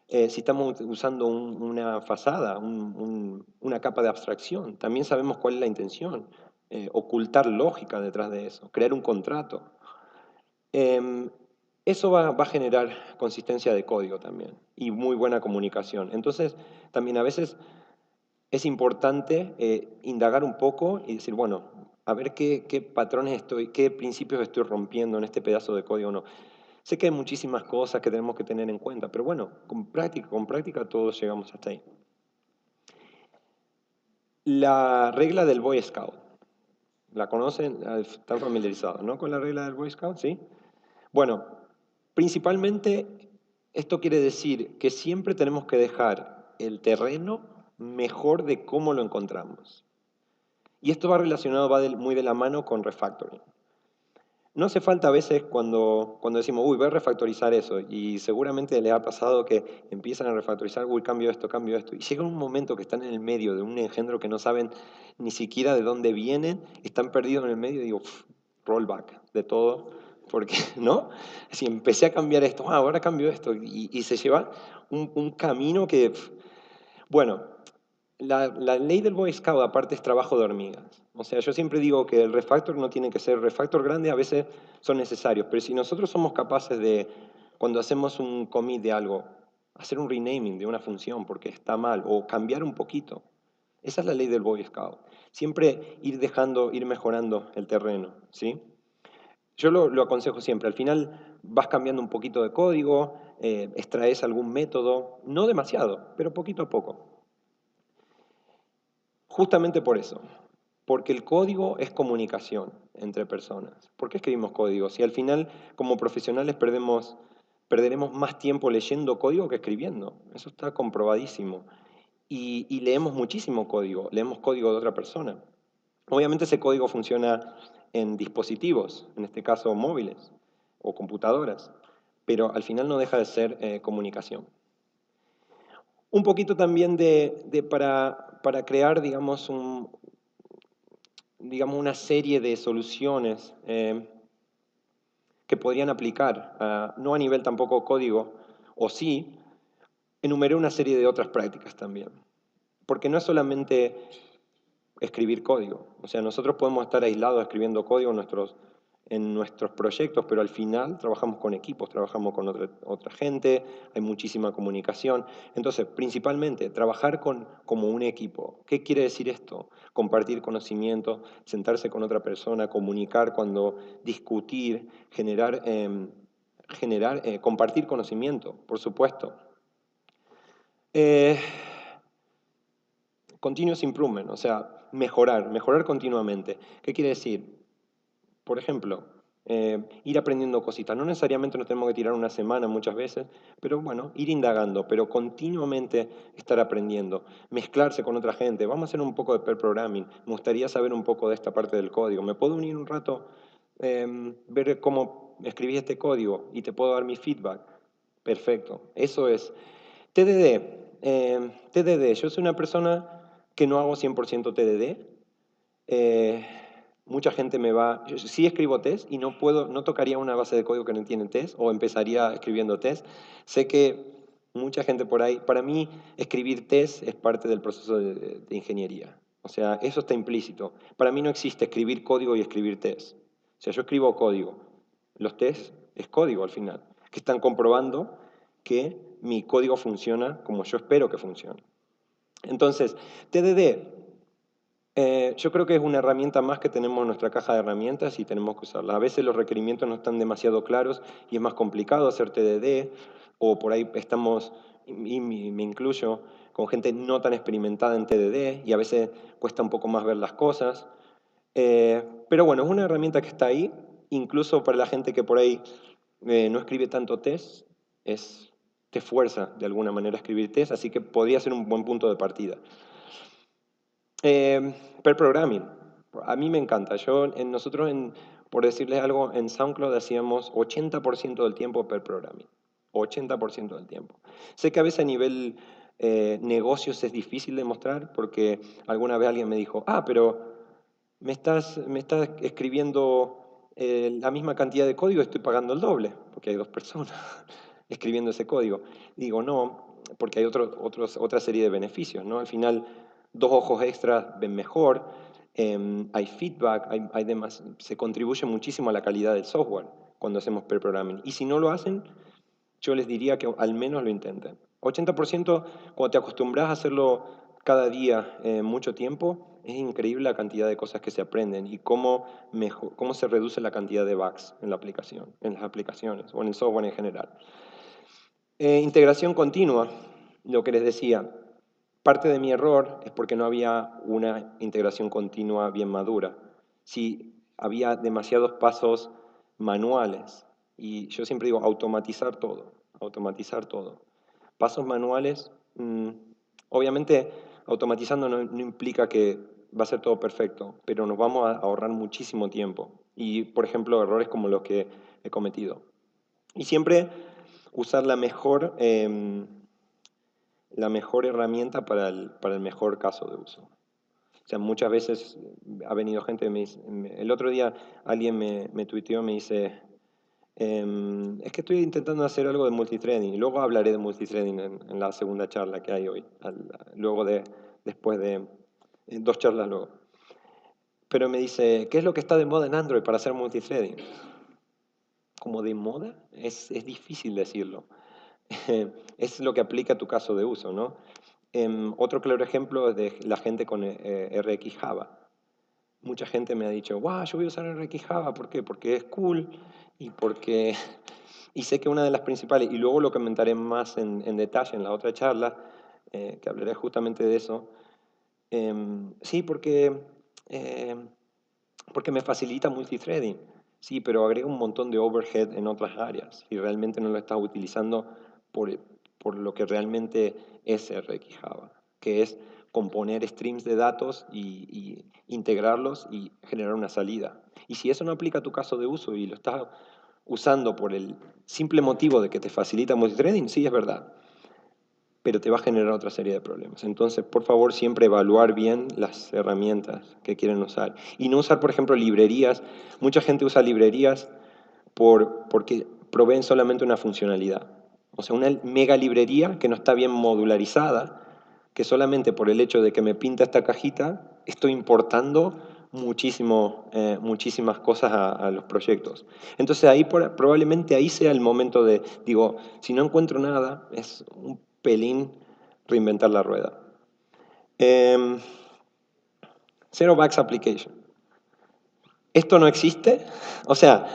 Si estamos usando una fasada, una capa de abstracción, también sabemos cuál es la intención. Ocultar lógica detrás de eso, crear un contrato. Em, eso va a generar consistencia de código también y muy buena comunicación. Entonces, también a veces es importante indagar un poco y decir, bueno, a ver qué patrones estoy, qué principios estoy rompiendo en este pedazo de código o no. Sé que hay muchísimas cosas que tenemos que tener en cuenta, pero bueno, con práctica todos llegamos hasta ahí. La regla del Boy Scout, ¿la conocen? ¿Están familiarizados, no? Con la regla del Boy Scout, ¿sí? Bueno, principalmente esto quiere decir que siempre tenemos que dejar el terreno mejor de cómo lo encontramos. Y esto va relacionado, muy de la mano con refactoring. No hace falta a veces cuando decimos, uy, voy a refactorizar eso, y seguramente les ha pasado que empiezan a refactorizar, uy, cambio esto, y llega un momento que están en el medio de un engendro que no saben ni siquiera de dónde vienen, están perdidos en el medio y digo, rollback de todo, porque, ¿no? Si empecé a cambiar esto, ahora cambio esto, y se lleva un camino que, bueno, la ley del Boy Scout aparte es trabajo de hormigas. O sea, yo siempre digo que el refactor no tiene que ser refactor grande, a veces son necesarios, pero si nosotros somos capaces de, cuando hacemos un commit de algo, hacer un renaming de una función porque está mal o cambiar un poquito, esa es la ley del Boy Scout. Siempre ir dejando, ir mejorando el terreno, ¿sí? Yo lo aconsejo siempre. Al final vas cambiando un poquito de código, extraes algún método, no demasiado, pero poquito a poco. Justamente por eso, porque el código es comunicación entre personas. ¿Por qué escribimos código? Si al final, como profesionales, perderemos más tiempo leyendo código que escribiendo. Eso está comprobadísimo. Y leemos muchísimo código, leemos código de otra persona. Obviamente ese código funciona en dispositivos, en este caso móviles o computadoras, pero al final no deja de ser comunicación. Un poquito también para crear, digamos, una serie de soluciones que podrían aplicar, no a nivel tampoco código, o sí, enumeré una serie de otras prácticas también. Porque no es solamente escribir código. O sea, nosotros podemos estar aislados escribiendo código en nuestros proyectos, pero al final trabajamos con equipos, trabajamos con otra gente, hay muchísima comunicación. Entonces, principalmente, trabajar como un equipo. ¿Qué quiere decir esto? Compartir conocimiento, sentarse con otra persona, comunicar cuando discutir, compartir conocimiento, por supuesto. Eh, Continuous improvement, o sea, mejorar continuamente. ¿Qué quiere decir? Por ejemplo, ir aprendiendo cositas. No necesariamente nos tenemos que tirar una semana muchas veces, pero bueno, ir indagando, pero continuamente estar aprendiendo, mezclarse con otra gente. Vamos a hacer un poco de pair programming. Me gustaría saber un poco de esta parte del código. ¿Me puedo unir un rato, ver cómo escribí este código y te puedo dar mi feedback? Perfecto. Eso es. TDD. TDD. Yo soy una persona que no hago 100% TDD. Eh, Mucha gente yo sí escribo test y no tocaría una base de código que no tiene test o empezaría escribiendo test. Sé que mucha gente por ahí, para mí escribir test es parte del proceso de ingeniería. O sea, eso está implícito. Para mí no existe escribir código y escribir test. O sea, yo escribo código. Los test es código al final, que están comprobando que mi código funciona como yo espero que funcione. Entonces, TDD, yo creo que es una herramienta más que tenemos en nuestra caja de herramientas y tenemos que usarla. A veces los requerimientos no están demasiado claros y es más complicado hacer TDD, o por ahí estamos, y me incluyo, con gente no tan experimentada en TDD y a veces cuesta un poco más ver las cosas. Pero bueno, es una herramienta que está ahí, incluso para la gente que por ahí no escribe tanto test, te fuerza de alguna manera a escribir test, así que podría ser un buen punto de partida. Pair programming, a mí me encanta. Nosotros, por decirles algo, en SoundCloud hacíamos 80% del tiempo pair programming. 80% del tiempo. Sé que a veces a nivel negocios es difícil de mostrar porque alguna vez alguien me dijo, pero me estás escribiendo la misma cantidad de código, estoy pagando el doble, porque hay dos personas escribiendo ese código. Digo, no, porque hay otra serie de beneficios, ¿no? Al final, dos ojos extras ven mejor, hay feedback, se contribuye muchísimo a la calidad del software cuando hacemos pair programming. Y si no lo hacen, yo les diría que al menos lo intenten. 80%, cuando te acostumbras a hacerlo cada día mucho tiempo, es increíble la cantidad de cosas que se aprenden y cómo se reduce la cantidad de bugs en la aplicación, en las aplicaciones o en el software en general. Integración continua, lo que les decía. Parte de mi error es porque no había una integración continua bien madura. Si había demasiados pasos manuales, y yo siempre digo automatizar todo, automatizar todo. Pasos manuales, obviamente automatizando no implica que va a ser todo perfecto, pero nos vamos a ahorrar muchísimo tiempo. Y, por ejemplo, errores como los que he cometido. Y siempre usar la mejor herramienta para el mejor caso de uso. O sea, muchas veces ha venido gente, el otro día alguien me tuiteó, me dice, es que estoy intentando hacer algo de multithreading, y luego hablaré de multithreading en la segunda charla que hay hoy, después de dos charlas luego. Pero me dice, ¿qué es lo que está de moda en Android para hacer multithreading? ¿Como de moda? Es difícil decirlo. Es lo que aplica a tu caso de uso, ¿no? Otro claro ejemplo es de la gente con RX Java. Mucha gente me ha dicho, wow, yo voy a usar RX Java, ¿por qué? Porque es cool y sé que una de las principales, y luego lo comentaré más en detalle en la otra charla, que hablaré justamente de eso. Sí, porque me facilita multithreading. Sí, pero agrega un montón de overhead en otras áreas y realmente no lo estás utilizando por, por lo que realmente es RX Java, que es componer streams de datos y integrarlos y generar una salida. Y si eso no aplica a tu caso de uso y lo estás usando por el simple motivo de que te facilita multithreading, sí es verdad, pero te va a generar otra serie de problemas. Entonces, por favor, siempre evaluar bien las herramientas que quieren usar. Y no usar, por ejemplo, librerías. Mucha gente usa librerías porque proveen solamente una funcionalidad. O sea, una mega librería que no está bien modularizada, que solamente por el hecho de que me pinta esta cajita, estoy importando muchísimas cosas a los proyectos. Entonces, probablemente ahí sea el momento digo, si no encuentro nada, es un pelín reinventar la rueda. Zero Bugs Application. Esto no existe, o sea,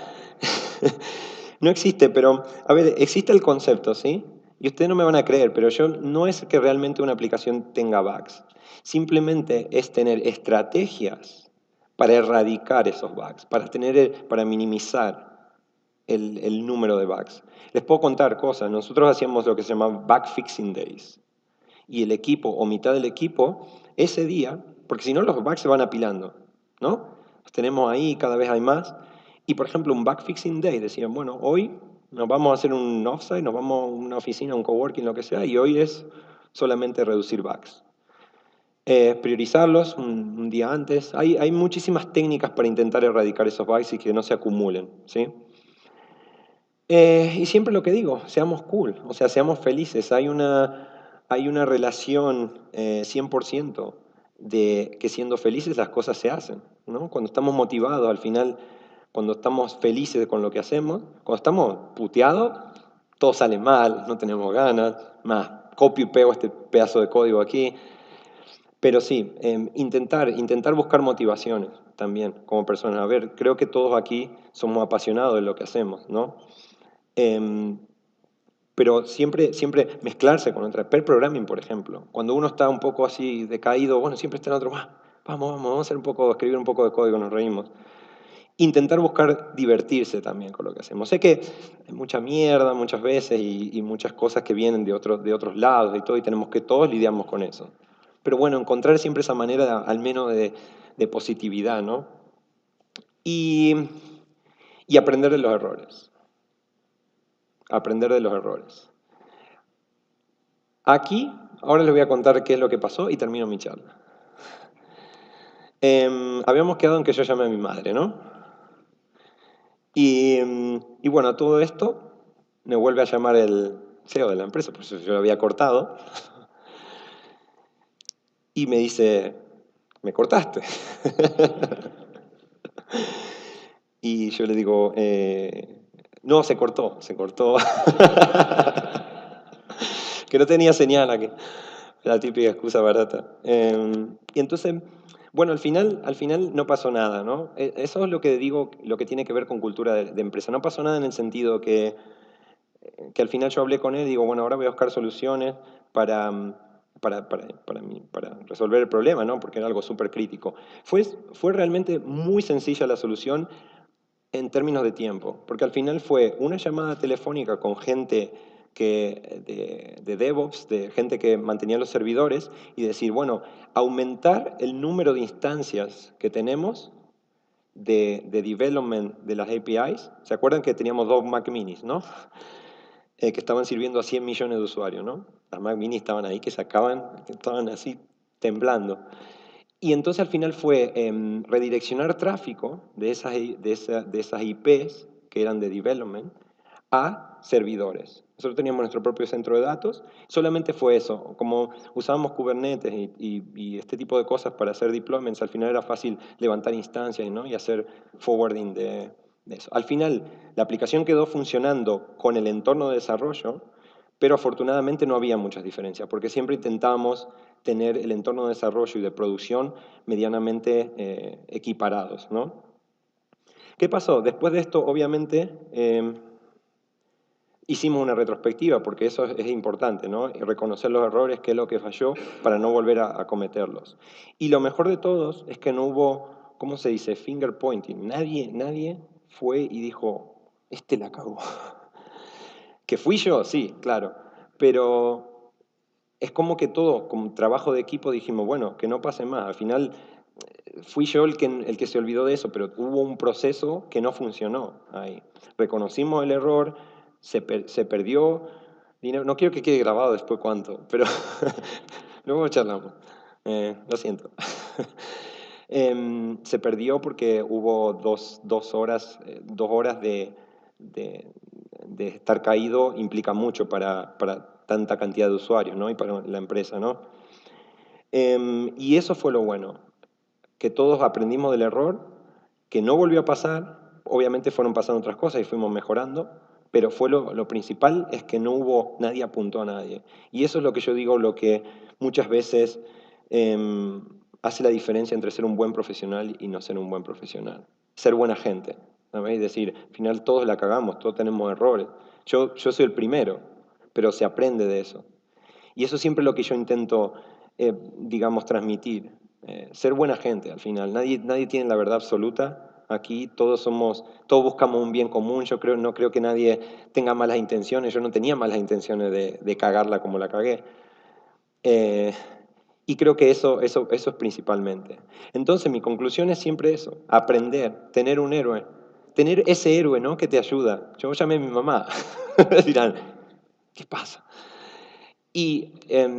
no existe, pero, a ver, existe el concepto, ¿sí? Y ustedes no me van a creer, pero no es que realmente una aplicación tenga bugs. Simplemente es tener estrategias para erradicar esos bugs, para minimizar el número de bugs. Les puedo contar cosas. Nosotros hacíamos lo que se llama bug fixing days. Y el equipo o mitad del equipo, ese día, porque si no los bugs se van apilando, ¿no? Los tenemos ahí, cada vez hay más. Y por ejemplo, un bug fixing day, decían, bueno, hoy nos vamos a hacer un offsite, nos vamos a una oficina, un coworking, lo que sea, y hoy es solamente reducir bugs. Priorizarlos un día antes. Hay muchísimas técnicas para intentar erradicar esos bugs y que no se acumulen, ¿sí? Y siempre lo que digo, seamos cool, o sea, seamos felices. Hay una relación 100% de que siendo felices las cosas se hacen, ¿no? Cuando estamos motivados, al final, cuando estamos felices con lo que hacemos, cuando estamos puteados, todo sale mal, no tenemos ganas, más copio y pego este pedazo de código aquí. Pero sí, intentar buscar motivaciones también como personas. A ver, creo que todos aquí somos apasionados de lo que hacemos, ¿no? Em, pero siempre mezclarse con otras. Pair programming, por ejemplo. Cuando uno está un poco así decaído, bueno, siempre está en otro más. vamos a hacer escribir un poco de código, nos reímos. Intentar buscar divertirse también con lo que hacemos. Sé que hay mucha mierda muchas veces y muchas cosas que vienen de otros lados y todo, y tenemos que todos lidiamos con eso. Pero bueno, encontrar siempre esa manera, al menos de positividad, ¿no? Y, y aprender de los errores. Aprender de los errores. Aquí, ahora les voy a contar qué es lo que pasó y termino mi charla. Habíamos quedado en que yo llamé a mi madre, ¿no? Y bueno, todo esto me vuelve a llamar el CEO de la empresa, por eso yo lo había cortado, y me dice, me cortaste. Y yo le digo, no, se cortó, se cortó. Que no tenía señal aquí. La típica excusa barata. Y entonces, bueno, al final no pasó nada, ¿no? Eso es lo que digo, lo que tiene que ver con cultura de empresa. No pasó nada en el sentido que al final yo hablé con él y digo, bueno, ahora voy a buscar soluciones para, para resolver el problema, ¿no? Porque era algo súper crítico. Fue realmente muy sencilla la solución en términos de tiempo, porque al final fue una llamada telefónica con gente de DevOps, de gente que mantenía los servidores, y decir, bueno, aumentar el número de instancias que tenemos de development de las APIs. ¿Se acuerdan que teníamos 2 Mac minis, ¿no? Que estaban sirviendo a 100 millones de usuarios, ¿no? Las Mac mini estaban ahí, que sacaban, que estaban así temblando. Y entonces al final fue redireccionar tráfico de esas IPs, que eran de development, a servidores. Nosotros teníamos nuestro propio centro de datos, solamente fue eso. Como usábamos Kubernetes y este tipo de cosas para hacer deployments, al final era fácil levantar instancias, ¿no? Y hacer forwarding de eso. Al final, la aplicación quedó funcionando con el entorno de desarrollo, pero afortunadamente no había muchas diferencias, porque siempre intentábamos tener el entorno de desarrollo y de producción medianamente equiparados, ¿no? ¿Qué pasó? Después de esto, obviamente, hicimos una retrospectiva, porque eso es importante, ¿no? Y reconocer los errores, qué es lo que falló, para no volver a cometerlos. Y lo mejor de todos es que no hubo, ¿cómo se dice? Finger pointing. Nadie fue y dijo, este la cagó. ¿Que fui yo? Sí, claro. Pero es como que todo, como trabajo de equipo, dijimos, bueno, que no pase más. Al final fui yo el que se olvidó de eso, pero hubo un proceso que no funcionó ahí. Reconocimos el error, se perdió dinero. No quiero que quede grabado después cuánto, pero luego charlamos. Lo siento. Se perdió porque hubo dos horas, 2 horas de estar caído, implica mucho para tanta cantidad de usuarios, ¿no? Y para la empresa, ¿no? Y eso fue lo bueno, que todos aprendimos del error, que no volvió a pasar. Obviamente fueron pasando otras cosas y fuimos mejorando, pero fue lo principal es que no hubo, nadie apuntó a nadie. Y eso es lo que yo digo, lo que muchas veces hace la diferencia entre ser un buen profesional y no ser un buen profesional. Ser buena gente, ¿sabes? Es decir, al final todos la cagamos, todos tenemos errores. Yo soy el primero, pero se aprende de eso. Y eso es siempre lo que yo intento, digamos, transmitir. Ser buena gente al final. Nadie tiene la verdad absoluta. Aquí todos buscamos un bien común. No creo que nadie tenga malas intenciones. Yo no tenía malas intenciones de cagarla como la cagué. Y creo que eso es principalmente. Entonces mi conclusión es siempre eso. Aprender, tener un héroe. Tener ese héroe, ¿no? Que te ayuda. Yo llamé a mi mamá. Dirán, ¿qué pasa? Y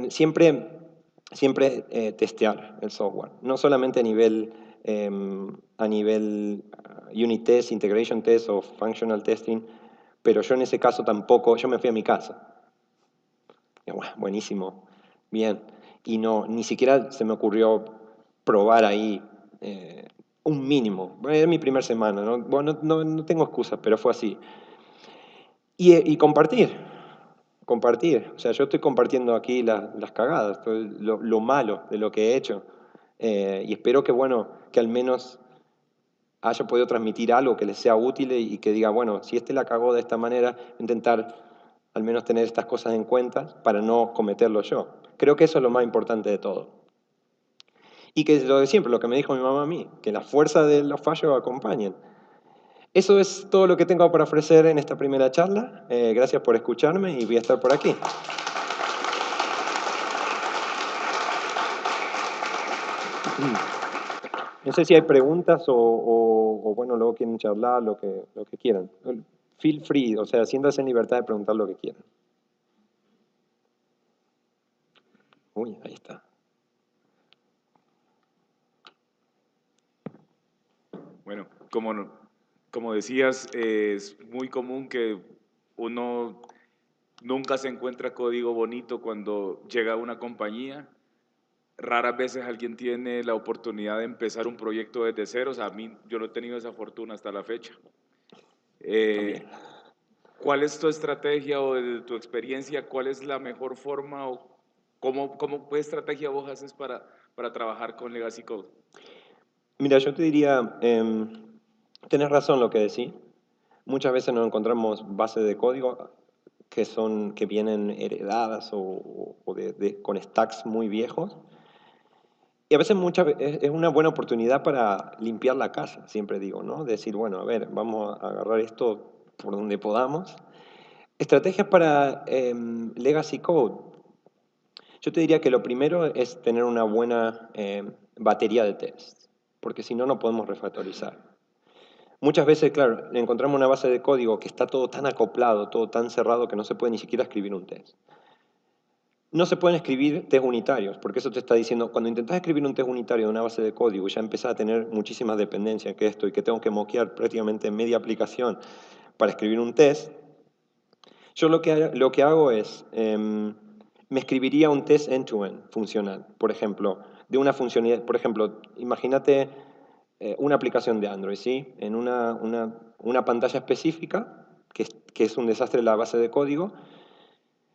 siempre testear el software, no solamente a nivel unit test, integration test o functional testing, pero yo en ese caso tampoco, yo me fui a mi casa. Y, bueno, buenísimo, bien. Y no, ni siquiera se me ocurrió probar ahí un mínimo. Era mi primera semana, ¿no? Bueno, no tengo excusas, pero fue así. Y compartir. O sea, yo estoy compartiendo aquí las cagadas, lo malo de lo que he hecho. Y espero que, bueno, que al menos haya podido transmitir algo que les sea útil y que diga, bueno, si este la cagó de esta manera, intentar al menos tener estas cosas en cuenta para no cometerlo yo. Creo que eso es lo más importante de todo. Y que lo de siempre, lo que me dijo mi mamá a mí, que la fuerza de los fallos acompañen. Eso es todo lo que tengo para ofrecer en esta primera charla. Gracias por escucharme y voy a estar por aquí. No sé si hay preguntas o, bueno, luego quieren charlar, lo que quieran. Feel free, o sea, siéntanse en libertad de preguntar lo que quieran. Uy, ahí está. Bueno, como decías, es muy común que uno nunca se encuentra código bonito cuando llega a una compañía. Raras veces alguien tiene la oportunidad de empezar un proyecto desde cero. O sea, yo no he tenido esa fortuna hasta la fecha. También. ¿Cuál es tu estrategia o de tu experiencia, cuál es la mejor forma o qué estrategia vos haces para trabajar con Legacy Code? Mira, yo te diría, tenés razón lo que decís. Muchas veces nos encontramos bases de código que vienen heredadas con stacks muy viejos. Y a veces es una buena oportunidad para limpiar la casa, siempre digo, ¿no? Decir, bueno, a ver, vamos a agarrar esto por donde podamos. Estrategias para Legacy Code. Yo te diría que lo primero es tener una buena batería de tests, porque si no, no podemos refactorizar. Muchas veces, claro, encontramos una base de código que está todo tan acoplado, todo tan cerrado, que no se puede ni siquiera escribir un test. No se pueden escribir test unitarios, porque eso te está diciendo, cuando intentás escribir un test unitario de una base de código y ya empezás a tener muchísimas dependencias que esto y que tengo que moquear prácticamente media aplicación para escribir un test, yo lo que hago es, me escribiría un test end-to-end funcional, por ejemplo, de una funcionalidad, por ejemplo, imagínate una aplicación de Android, ¿sí? En una pantalla específica, que es un desastre la base de código,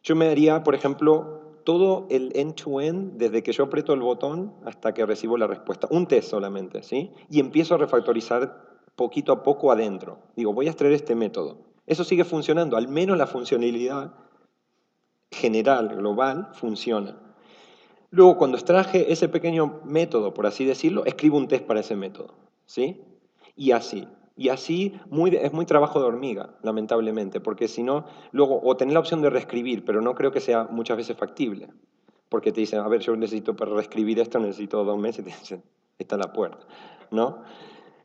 yo me daría, por ejemplo, todo el end-to-end, desde que yo aprieto el botón hasta que recibo la respuesta. Un test solamente, ¿sí? Y empiezo a refactorizar poquito a poco adentro. Digo, voy a extraer este método. Eso sigue funcionando, al menos la funcionalidad general, global, funciona. Luego, cuando extraje ese pequeño método, por así decirlo, escribo un test para ese método, ¿sí? Y así. Y así es muy trabajo de hormiga, lamentablemente, porque si no, luego, o tener la opción de reescribir, pero no creo que sea muchas veces factible, porque te dicen, a ver, yo necesito para reescribir esto, necesito 2 meses, y te dicen, está en la puerta, ¿no?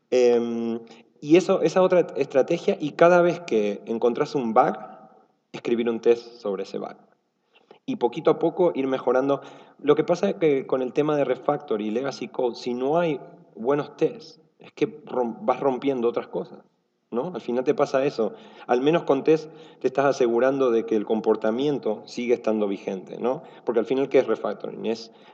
Y esa otra estrategia, y cada vez que encontrás un bug, escribir un test sobre ese bug y poquito a poco ir mejorando. Lo que pasa es que con el tema de refactor y legacy code, si no hay buenos tests, es que vas rompiendo otras cosas, ¿no? Al final te pasa eso. Al menos con test te estás asegurando de que el comportamiento sigue estando vigente, ¿no? Porque al final, ¿qué es refactoring?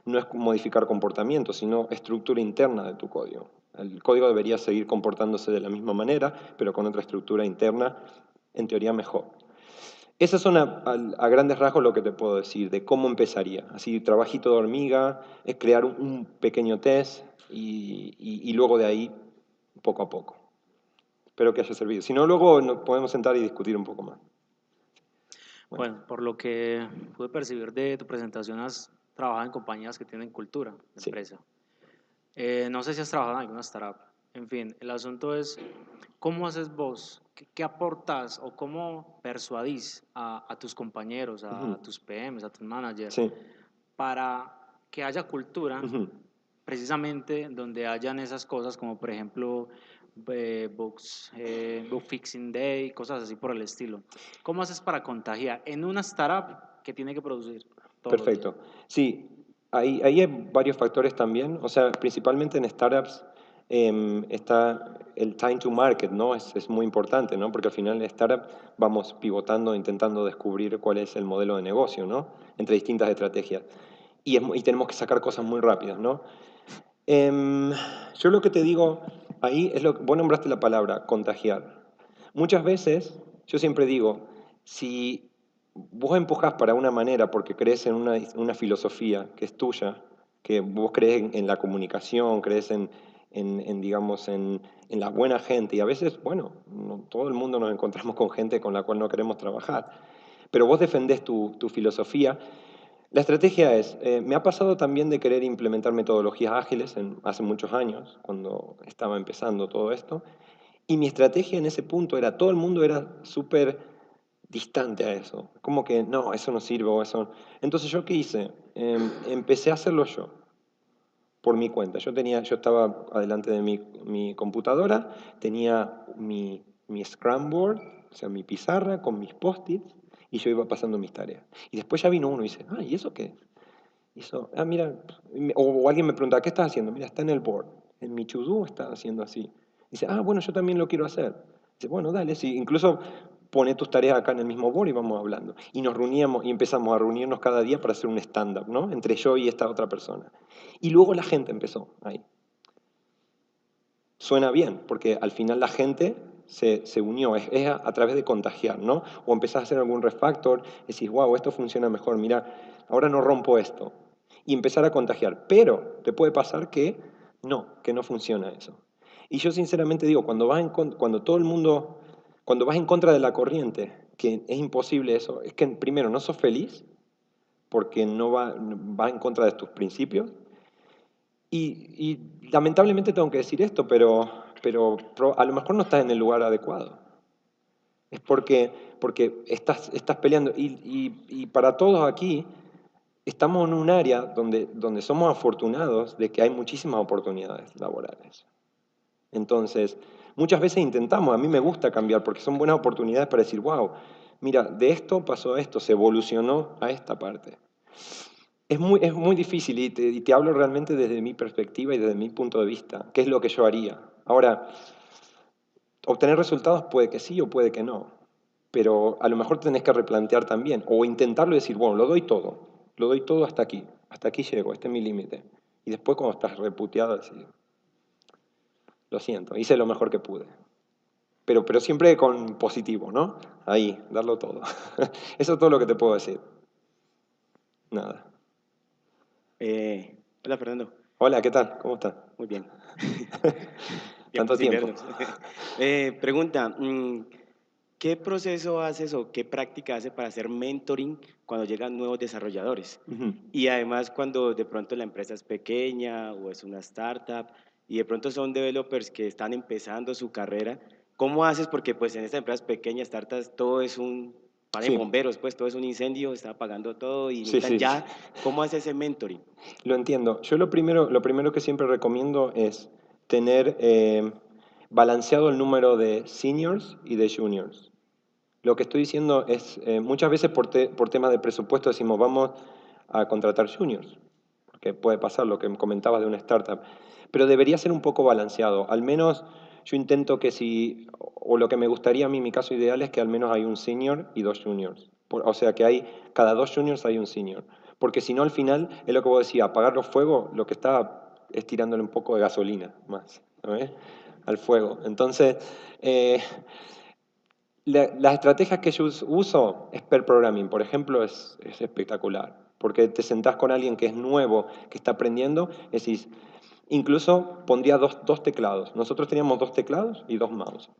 No es modificar comportamiento, sino estructura interna de tu código. El código debería seguir comportándose de la misma manera, pero con otra estructura interna, en teoría mejor. Esas son a grandes rasgos lo que te puedo decir de cómo empezaría. Así, trabajito de hormiga, es crear un pequeño test y luego de ahí, poco a poco. Espero que haya servido. Si no, luego nos podemos sentar y discutir un poco más. Bueno, por lo que pude percibir de tu presentación, has trabajado en compañías que tienen cultura de Sí. empresa. No sé si has trabajado en alguna startup. En fin, el asunto es, ¿cómo haces vos? ¿Qué aportas o cómo persuadís a tus compañeros, a Ujú. tus PMs, a tus managers, Sí. para que haya cultura Ujú. precisamente donde hayan esas cosas como por ejemplo bug fixing day, cosas así por el estilo? ¿Cómo haces para contagiar en una startup que tiene que producir todos los días? Perfecto. Sí, ahí hay varios factores también. O sea, principalmente en startups está el time to market, ¿no? Es muy importante, ¿no? Porque al final en startup vamos pivotando, intentando descubrir cuál es el modelo de negocio, ¿no? Entre distintas estrategias. Y tenemos que sacar cosas muy rápidas, ¿no? Em, yo lo que te digo ahí es vos nombraste la palabra contagiar. Muchas veces, yo siempre digo, si vos empujás para una manera porque crees en una filosofía que es tuya, que vos crees en la comunicación, crees digamos, en la buena gente, y a veces, bueno, no, todo el mundo nos encontramos con gente con la cual no queremos trabajar, pero vos defendés tu filosofía, La estrategia es, me ha pasado también de querer implementar metodologías ágiles hace muchos años, cuando estaba empezando todo esto, y mi estrategia en ese punto era, todo el mundo era súper distante a eso, como que no, eso no sirve o eso. Entonces yo qué hice, empecé a hacerlo yo, por mi cuenta. Yo estaba adelante de mi computadora, tenía mi Scrum board, o sea, mi pizarra con mis post-its, y yo iba pasando mis tareas. Y después ya vino uno y dice, ah, ¿y eso qué? Y eso, ah, mira, o alguien me pregunta, ¿qué estás haciendo? Mira, está en el board, en mi to-do está haciendo así. Dice, ah, bueno, yo también lo quiero hacer. Dice, bueno, dale, sí, incluso pone tus tareas acá en el mismo board y vamos hablando. Y nos reuníamos y empezamos a reunirnos cada día para hacer un stand-up, ¿no? Entre yo y esta otra persona. Y luego la gente empezó ahí. Suena bien, porque al final la gente se unió, es a través de contagiar, ¿no? O empezás a hacer algún refactor, decís, wow, esto funciona mejor, mira, ahora no rompo esto. Y empezar a contagiar. Pero te puede pasar que no funciona eso. Y yo sinceramente digo, cuando todo el mundo, cuando vas en contra de la corriente, que es imposible eso, es que primero no sos feliz, porque no va en contra de tus principios, y lamentablemente tengo que decir esto, pero a lo mejor no estás en el lugar adecuado. Es porque estás peleando. Y para todos aquí, estamos en un área donde somos afortunados de que hay muchísimas oportunidades laborales. Entonces, muchas veces intentamos, a mí me gusta cambiar porque son buenas oportunidades para decir, wow, mira, de esto pasó a esto, se evolucionó a esta parte. Es muy difícil y te hablo realmente desde mi perspectiva y desde mi punto de vista, qué es lo que yo haría. Ahora, obtener resultados puede que sí o puede que no, pero a lo mejor tenés que replantear también, o intentarlo y decir, bueno, lo doy todo hasta aquí llego, este es mi límite. Y después cuando estás reputeado, decir, lo siento, hice lo mejor que pude. Pero siempre con positivo, ¿no? Ahí, darlo todo. Eso es todo lo que te puedo decir. Nada. Hola Fernando, Hola, ¿qué tal? ¿Cómo estás? muy bien. Tiempo Tanto sin tiempo. vernos. Pregunta, ¿qué proceso haces o qué práctica haces para hacer mentoring cuando llegan nuevos desarrolladores? Ujú. Y además cuando de pronto la empresa es pequeña o es una startup y de pronto son developers que están empezando su carrera, ¿cómo haces? Porque pues en estas empresas pequeñas, startups, todo es un, parecen Sí, bomberos, pues todo es un incendio, está apagando todo y sí, necesitan sí, sí. ya, ¿cómo haces ese mentoring? Lo entiendo. Yo lo primero que siempre recomiendo es tener balanceado el número de seniors y de juniors. Lo que estoy diciendo es, muchas veces por temas de presupuesto decimos, vamos a contratar juniors, porque puede pasar lo que comentabas de una startup, pero debería ser un poco balanceado. Al menos yo intento que o lo que me gustaría a mí, mi caso ideal es que al menos hay un senior y dos juniors. O sea, que cada dos juniors hay un senior. Porque si no, al final, es lo que vos decías, apagar los fuegos, lo que está es tirándole un poco de gasolina más, ¿no ves? Al fuego. Entonces, las estrategias que yo uso es pair programming, por ejemplo, es espectacular, porque te sentás con alguien que es nuevo, que está aprendiendo, decís, incluso pondría dos teclados. Nosotros teníamos dos teclados y dos mouse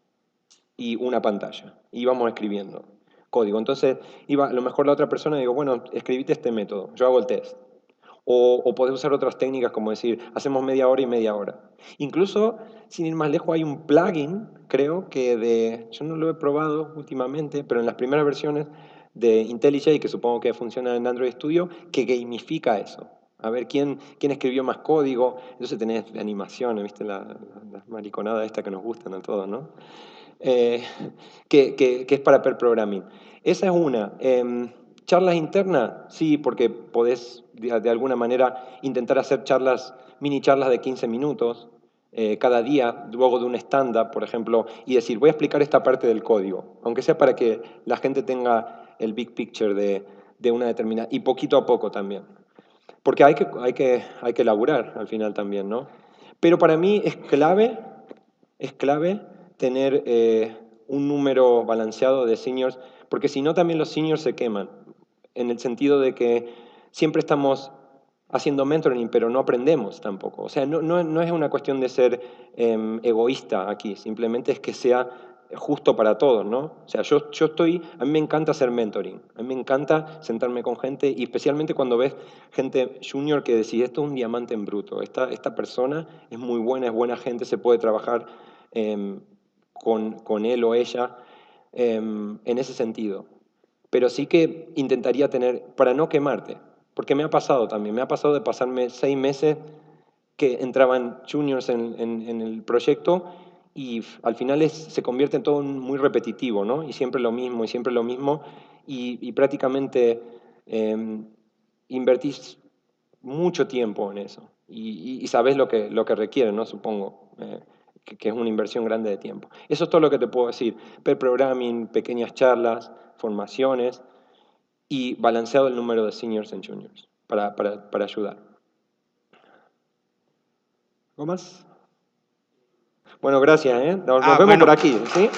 y una pantalla. Íbamos escribiendo código. Entonces, a lo mejor la otra persona digo, bueno, escribite este método, yo hago el test. O podés usar otras técnicas como decir, hacemos media hora y media hora. Incluso, sin ir más lejos, hay un plugin, creo yo no lo he probado últimamente, pero en las primeras versiones de IntelliJ, que supongo que funciona en Android Studio, que gamifica eso. A ver quién escribió más código. Entonces tenés animaciones, ¿viste? Las mariconadas estas que nos gustan a todos, ¿no? Eh, que es para pair programming. Esa es una. ¿Charlas internas? Sí, porque podés de alguna manera intentar hacer mini charlas de 15 minutos cada día, luego de un stand-up, por ejemplo, y decir, voy a explicar esta parte del código, aunque sea para que la gente tenga el big picture de una determinada, y poquito a poco también. Porque hay que laburar al final también, ¿no? Pero para mí es clave tener un número balanceado de seniors, porque si no también los seniors se queman, en el sentido de que siempre estamos haciendo mentoring, pero no aprendemos tampoco. O sea, no es una cuestión de ser egoísta aquí, simplemente es que sea justo para todos, ¿no? O sea, a mí me encanta hacer mentoring, a mí me encanta sentarme con gente, y especialmente cuando ves gente junior que decís, esto es un diamante en bruto, esta persona es muy buena, es buena gente, se puede trabajar con él o ella en ese sentido. Pero sí que intentaría tener, para no quemarte, porque me ha pasado también, me ha pasado de pasarme 6 meses que entraban juniors en el proyecto y al final se convierte en todo muy repetitivo, ¿no? Y siempre lo mismo, y siempre lo mismo, y prácticamente invertís mucho tiempo en eso, y sabés lo que requiere, ¿no? Supongo, que es una inversión grande de tiempo. Eso es todo lo que te puedo decir. Pair programming, pequeñas charlas, formaciones, y balanceado el número de seniors en juniors para ayudar. ¿Algo más? Bueno, gracias, ¿eh? Nos vemos bueno. por aquí, ¿sí?